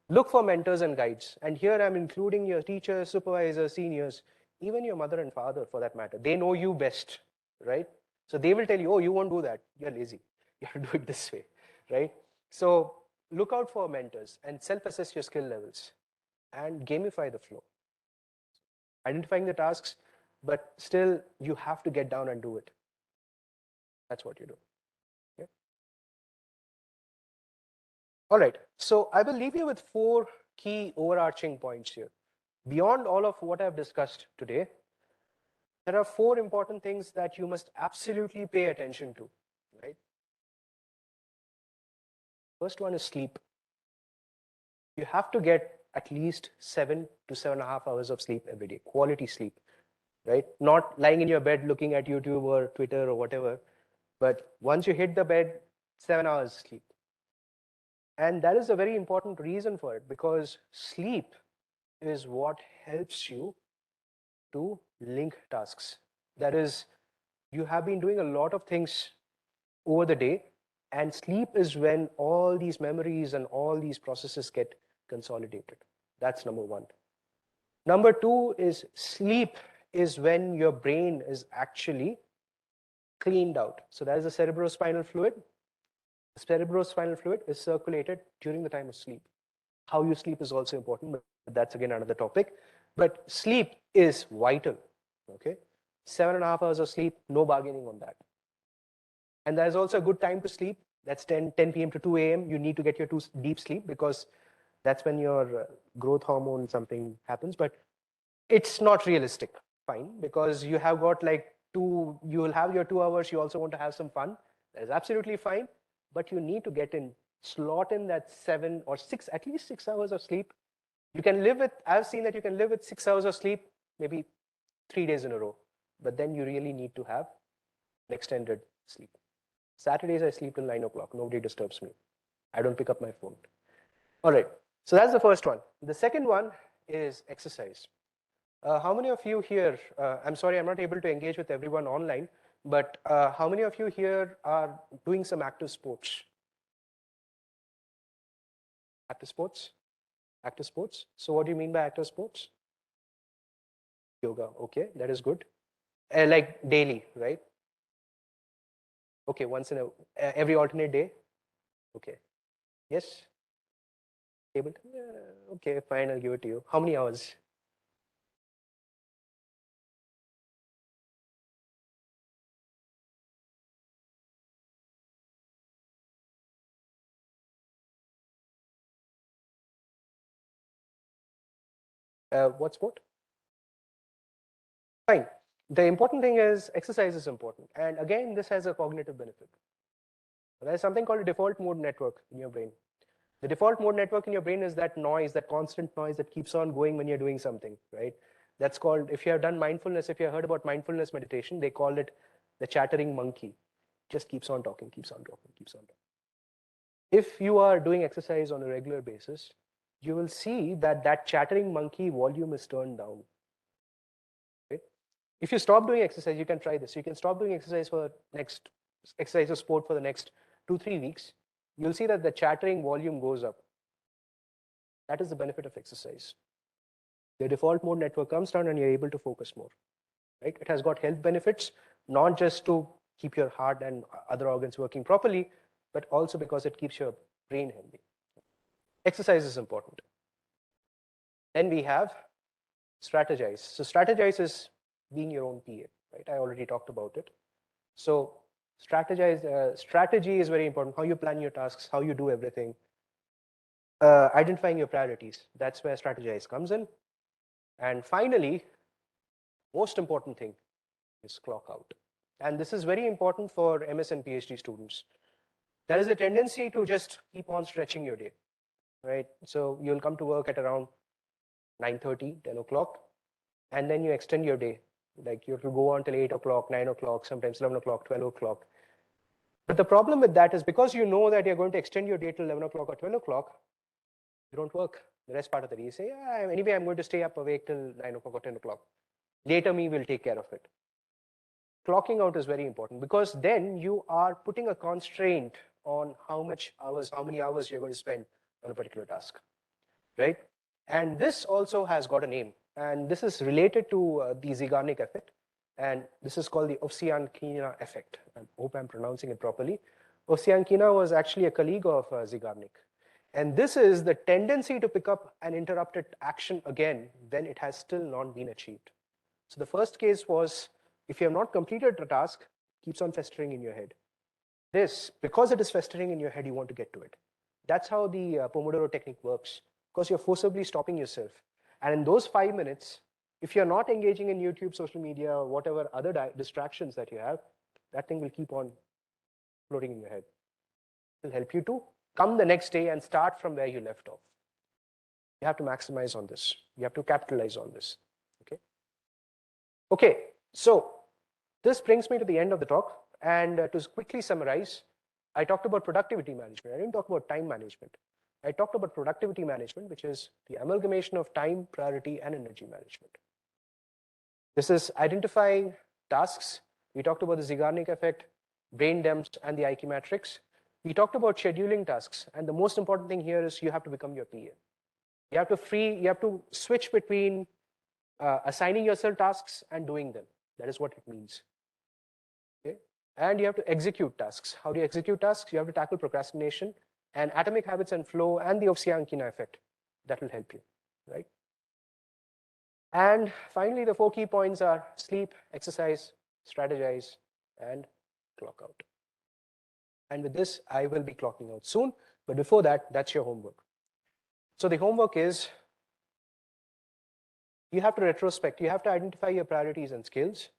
Look for mentors and guides. And here I'm including your teachers, supervisors, seniors, even your mother and father for that matter. They know you best, right? So they will tell you, oh, you won't do that. You're lazy. You have to do it this way, right? So look out for mentors and self-assess your skill levels and gamify the flow. Identifying the tasks, but still you have to get down and do it. That's what you do. Okay? All right, so I will leave you with 4 key overarching points here. Beyond all of what I've discussed today, there are 4 important things that you must absolutely pay attention to, right? First one is sleep. You have to get at least 7 to 7.5 hours of sleep every day, quality sleep, right? Not lying in your bed looking at YouTube or Twitter or whatever, but once you hit the bed, 7 hours sleep. And that is a very important reason for it, because sleep is what helps you to link tasks. That is, you have been doing a lot of things over the day, and sleep is when all these memories and all these processes get consolidated. That's number one. Number two is sleep is when your brain is actually cleaned out. So that is the cerebrospinal fluid. The cerebrospinal fluid is circulated during the time of sleep. How you sleep is also important, but that's again another topic. But sleep is vital. Okay, 7.5 hours of sleep, no bargaining on that. And there's also a good time to sleep. That's 10 p.m. to 2 a.m. You need to get your deep sleep, because that's when your growth hormone something happens. But it's not realistic, fine, because you have got like you will have your 2 hours. You also want to have some fun. That is absolutely fine. But you need to slot in that 7 or 6, at least 6 hours of sleep. You can live with, I've seen that you can live with 6 hours of sleep, maybe 3 days in a row. But then you really need to have an extended sleep. Saturdays, I sleep till 9 o'clock. Nobody disturbs me. I don't pick up my phone. All right. So that's the first one. The second one is exercise. How many of you here, I'm sorry, I'm not able to engage with everyone online, but how many of you here are doing some active sports? Active sports? Active sports? So what do you mean by active sports? Yoga. Okay, that is good. Like daily, right? Okay, once in every alternate day? Okay. Yes? Able to? Okay, fine, I'll give it to you. How many hours? What sport? Fine. The important thing is exercise is important. And again, this has a cognitive benefit. There's something called a default mode network in your brain. The default mode network in your brain is that noise, that constant noise that keeps on going when you're doing something, right? That's called, if you have done mindfulness, if you have heard about mindfulness meditation, they call it the chattering monkey. Just keeps on talking, keeps on talking, keeps on talking. If you are doing exercise on a regular basis, you will see that that chattering monkey volume is turned down. Okay? If you stop doing exercise, you can try this. You can stop doing exercise for next exercise or sport for the next 2-3 weeks. You'll see that the chattering volume goes up. That is the benefit of exercise. The default mode network comes down and you're able to focus more. Right? It has got health benefits, not just to keep your heart and other organs working properly, but also because it keeps your brain healthy. Exercise is important. Then we have strategize. So strategize is being your own PA, right? I already talked about it. So strategy is very important. How you plan your tasks, how you do everything. Identifying your priorities. That's where strategize comes in. And finally, most important thing is clock out. And this is very important for MS and PhD students. There is a tendency to just keep on stretching your day, right? So you'll come to work at around 9:30, 10 o'clock, and then you extend your day. Like you have to go on till 8 o'clock, 9 o'clock, sometimes 11 o'clock, 12 o'clock. But the problem with that is because you know that you're going to extend your day till 11 o'clock or 12 o'clock, you don't work the rest part of the day. You say, yeah, anyway, I'm going to stay up awake till 9 o'clock or 10 o'clock. Later me will take care of it. Clocking out is very important, because then you are putting a constraint on how many hours you're going to spend on a particular task, right? And this also has got a name, and this is related to the Zeigarnik effect, and this is called the Ovsiankina effect. I hope I'm pronouncing it properly. Ovsiankina was actually a colleague of Zeigarnik, and this is the tendency to pick up an interrupted action again when it has still not been achieved. So the first case was, if you have not completed the task, keeps on festering in your head. This, because it is festering in your head, you want to get to it. That's how the Pomodoro technique works, because you're forcibly stopping yourself. And in those 5 minutes, if you're not engaging in YouTube, social media, or whatever other distractions that you have, that thing will keep on floating in your head. It will help you to come the next day and start from where you left off. You have to maximize on this. You have to capitalize on this. Okay. Okay, so this brings me to the end of the talk. And to quickly summarize, I talked about productivity management. I didn't talk about time management. I talked about productivity management, which is the amalgamation of time, priority, and energy management. This is identifying tasks. We talked about the Zeigarnik effect, brain dumps, and the IQ matrix. We talked about scheduling tasks. And the most important thing here is you have to become your PA. You have to switch between assigning yourself tasks and doing them. That is what it means. Okay? And you have to execute tasks. How do you execute tasks? You have to tackle procrastination and atomic habits and flow and the Ovsiankina effect. That will help you, right? And finally, the 4 key points are sleep, exercise, strategize, and clock out. And with this, I will be clocking out soon. But before that, that's your homework. So the homework is you have to retrospect. You have to identify your priorities and skills.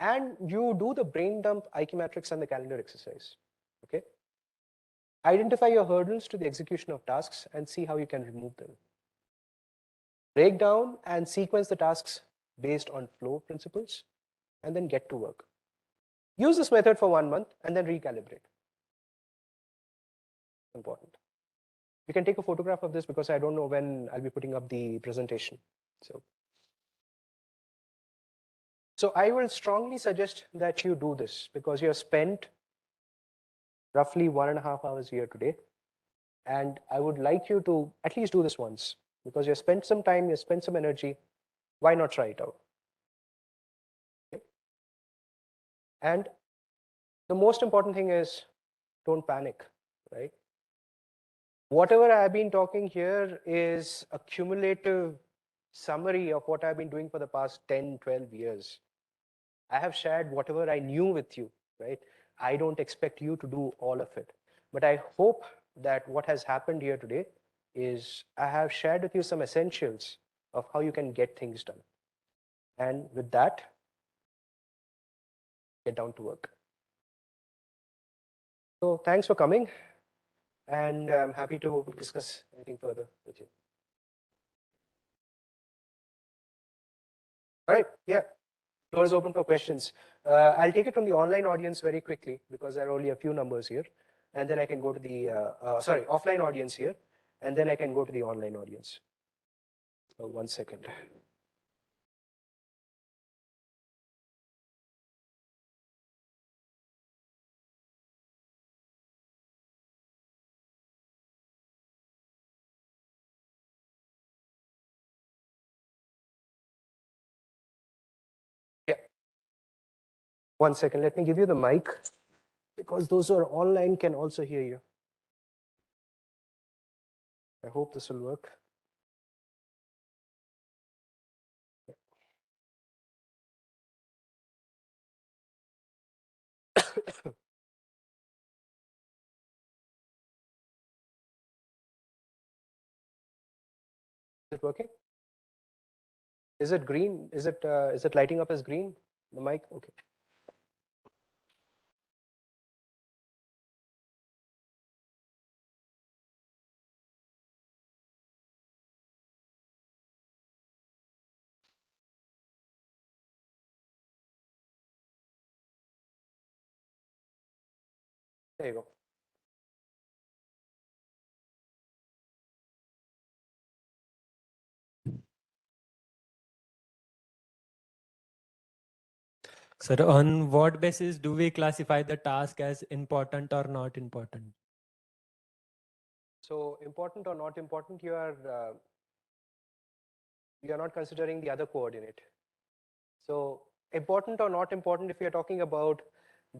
And you do the brain dump, IQ matrix, and the calendar exercise. Okay? Identify your hurdles to the execution of tasks and see how you can remove them. Break down and sequence the tasks based on flow principles, and then get to work. Use this method for 1 month and then recalibrate. Important. You can take a photograph of this because I don't know when I'll be putting up the presentation. So I will strongly suggest that you do this because you have spent roughly 1.5 hours here today. And I would like you to at least do this once because you spent some time, you spent some energy. Why not try it out? Okay. And the most important thing is don't panic, right? Whatever I've been talking here is a cumulative summary of what I've been doing for the past 10, 12 years. I have shared whatever I knew with you, right? I don't expect you to do all of it. But I hope that what has happened here today is I have shared with you some essentials of how you can get things done. And with that, get down to work. So thanks for coming. And I'm happy to discuss anything further with you. All right, yeah. Floor is open for questions. I'll take it from the online audience very quickly because there are only a few numbers here. And then I can go to the, offline audience here. And then I can go to the online audience. So 1 second. Yeah. 1 second. Let me give you the mic because those who are online can also hear you. I hope this will work. Is it working? Is it green? Is it lighting up as green? The mic? Okay. There you go. Sir, on what basis do we classify the task as important or not important? So important or not important, you are not considering the other coordinate. So important or not important, if you're talking about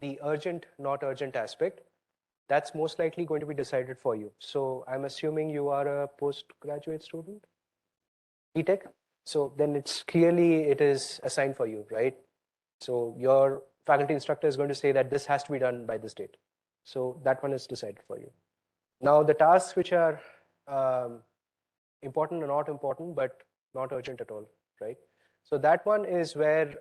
the urgent, not urgent aspect, that's most likely going to be decided for you. So I'm assuming you are a postgraduate student, BTech. So then it is assigned for you, right? So your faculty instructor is going to say that this has to be done by this date. So that one is decided for you. Now the tasks which are important or not important, but not urgent at all, right? So that one is where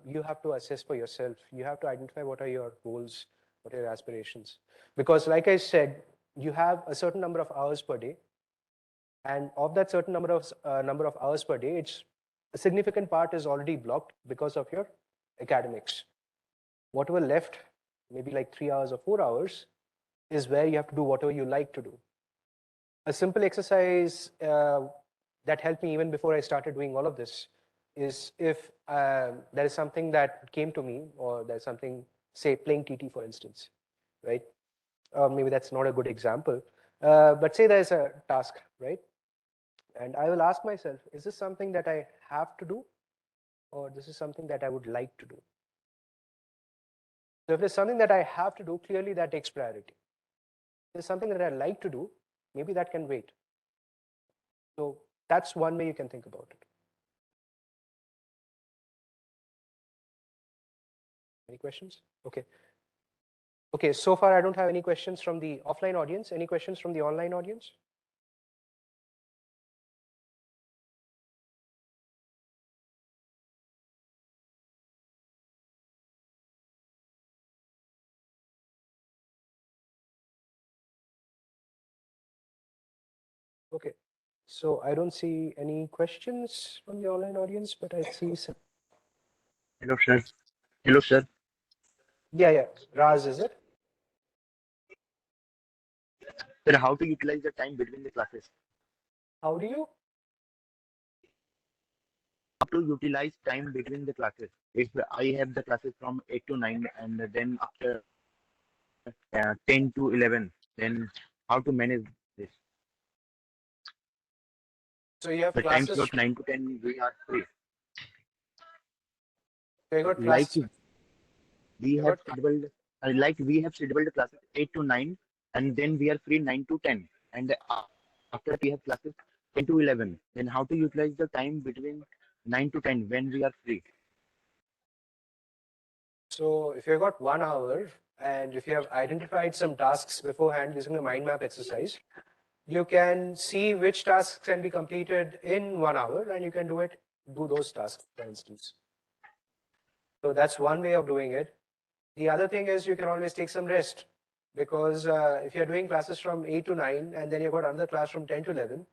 you have to assess for yourself. You have to identify what are your goals, what are your aspirations. Because like I said, you have a certain number of hours per day. And of that certain number of hours per day, a significant part is already blocked because of your academics. Whatever left maybe like 3 hours or 4 hours, is where you have to do whatever you like to do. A simple exercise that helped me even before I started doing all of this is if there is something that came to me, or there's something, say playing TT for instance, right? Maybe that's not a good example, but say there's a task, right? And I will ask myself, is this something that I have to do, or this is something that I would like to do? So if it's something that I have to do, clearly that takes priority. If it's something that I like to do, maybe that can wait. So that's one way you can think about it. Any questions? Okay. Okay, so far I don't have any questions from the offline audience. Any questions from the online audience? Okay, so I don't see any questions from the online audience, but I see some. Hello, sir. Hello, sir. Yeah, Raz, is it? Sir, how to utilize the time between the classes? How do you? How to utilize time between the classes? If I have the classes from 8 to 9 and then after 10 to 11, then how to manage this? So you have The time classes. slot 9 to 10, we are free. So you got Like classes. we You have got scheduled, like we have scheduled classes 8 to 9, and then we are free 9 to 10. And after we have classes 10 to 11, then how to utilize the time between 9 to 10 when we are free? So if you've got 1 hour, and if you have identified some tasks beforehand using the mind map exercise, you can see which tasks can be completed in 1 hour, and you can do those tasks, for instance. So that's one way of doing it. The other thing is you can always take some rest, because if you're doing classes from 8 to 9 and then you've got another class from 10 to 11,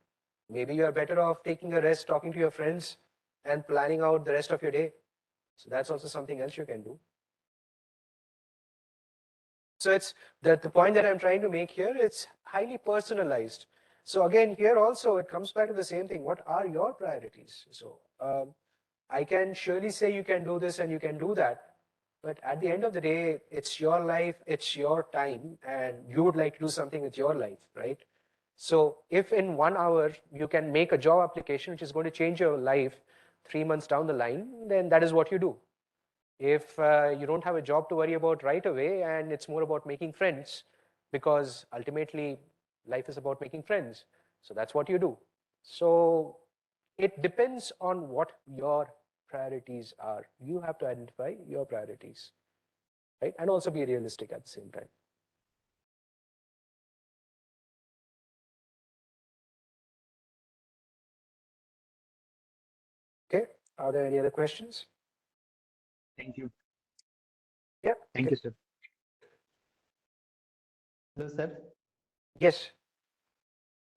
maybe you're better off taking a rest, talking to your friends, and planning out the rest of your day. So that's also something else you can do. So it's the point that I'm trying to make here, it's highly personalized. So again, here also, it comes back to the same thing. What are your priorities? So I can surely say you can do this and you can do that. But at the end of the day, it's your life, it's your time, and you would like to do something with your life, right? So if in 1 hour you can make a job application which is going to change your life 3 months down the line, then that is what you do. If you don't have a job to worry about right away, and it's more about making friends, because ultimately life is about making friends, so that's what you do. So it depends on what your priorities are. You have to identify your priorities, right? And also be realistic at the same time. Okay, are there any other questions? Thank you. Yeah. Thank you, sir. Hello, sir. Yes.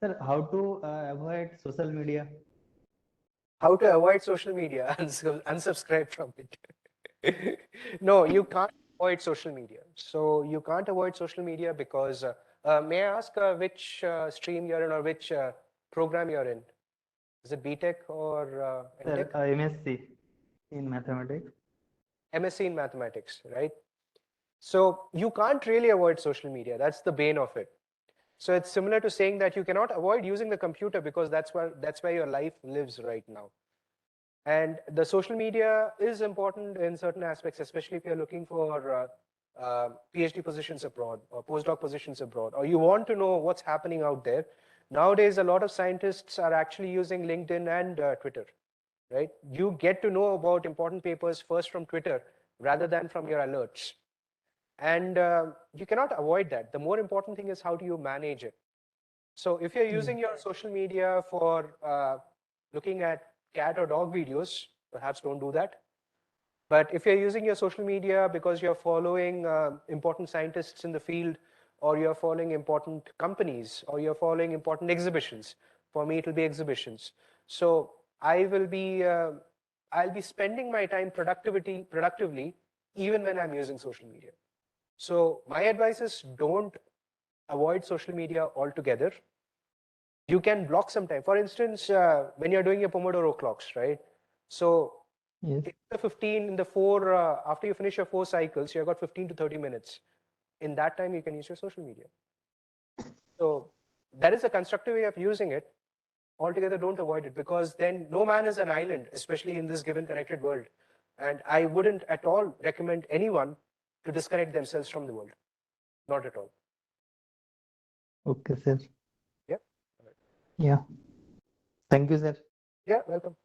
Sir, how to avoid social media? How to avoid social media? Unsubscribe from it. No, you can't avoid social media. So you can't avoid social media because, may I ask which stream you're in, or which program you're in? Is it BTech or Sir, MTech? MSc in mathematics. MSc in mathematics, right? So you can't really avoid social media. That's the bane of it. So it's similar to saying that you cannot avoid using the computer, because that's where your life lives right now. And the social media is important in certain aspects, especially if you're looking for PhD positions abroad or postdoc positions abroad, or you want to know what's happening out there. Nowadays, a lot of scientists are actually using LinkedIn and Twitter, right? You get to know about important papers first from Twitter rather than from your alerts. And you cannot avoid that. The more important thing is, how do you manage it? So if you're using your social media for looking at cat or dog videos, perhaps don't do that. But if you're using your social media because you're following important scientists in the field, or you're following important companies, or you're following important exhibitions, for me it will be exhibitions. So I'll be spending my time productively, even when I'm using social media. So my advice is don't avoid social media altogether. You can block some time. For instance, when you're doing your Pomodoro clocks, right? So Yes. in the 15, in the four, after you finish your 4 cycles, you've got 15 to 30 minutes. In that time, you can use your social media. So that is a constructive way of using it. Altogether, don't avoid it, because then no man is an island, especially in this given connected world. And I wouldn't at all recommend anyone to disconnect themselves from the world. Not at all. Okay, sir. Yeah. Yeah. Thank you, sir. Yeah, welcome.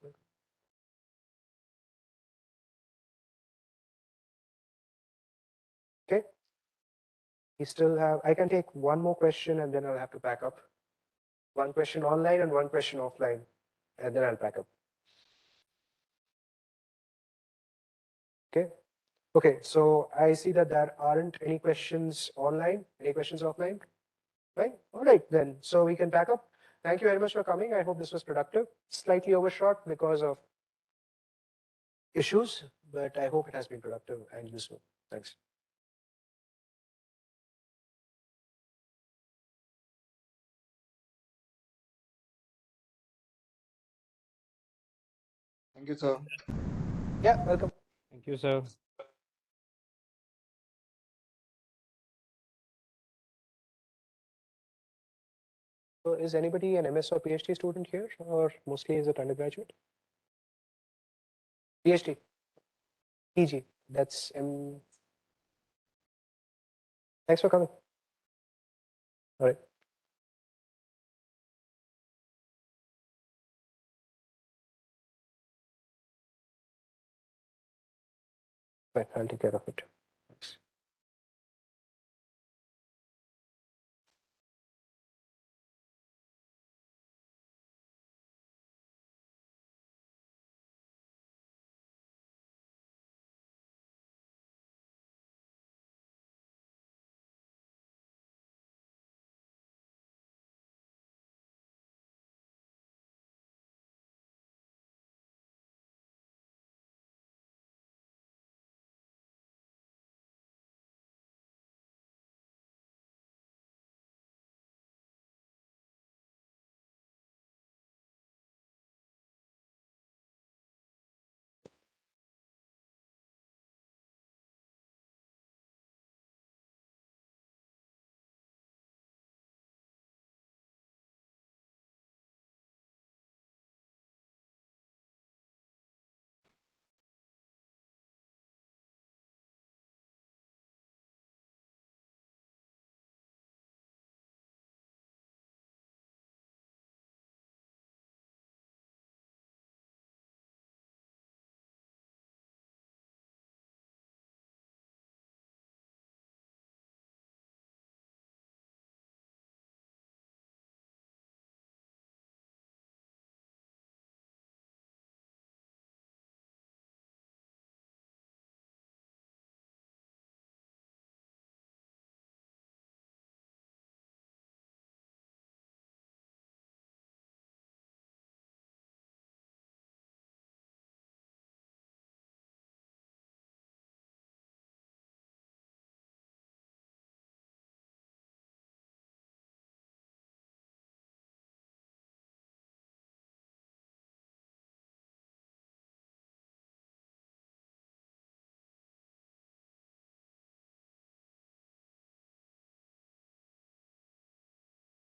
Okay. We still have, I can take one more question and then I'll have to pack up. One question online and one question offline, and then I'll pack up. Okay. Okay, so I see that there aren't any questions online. Any questions offline? Right? All right, then. So we can pack up. Thank you very much for coming. I hope this was productive. Slightly overshot because of issues, but I hope it has been productive and useful. Thanks. Thank you, sir. Yeah, welcome. Thank you, sir. So is anybody an MS or PhD student here, or mostly is it undergraduate? PhD. PG. That's Thanks for coming. All right. Right, I'll take care of it.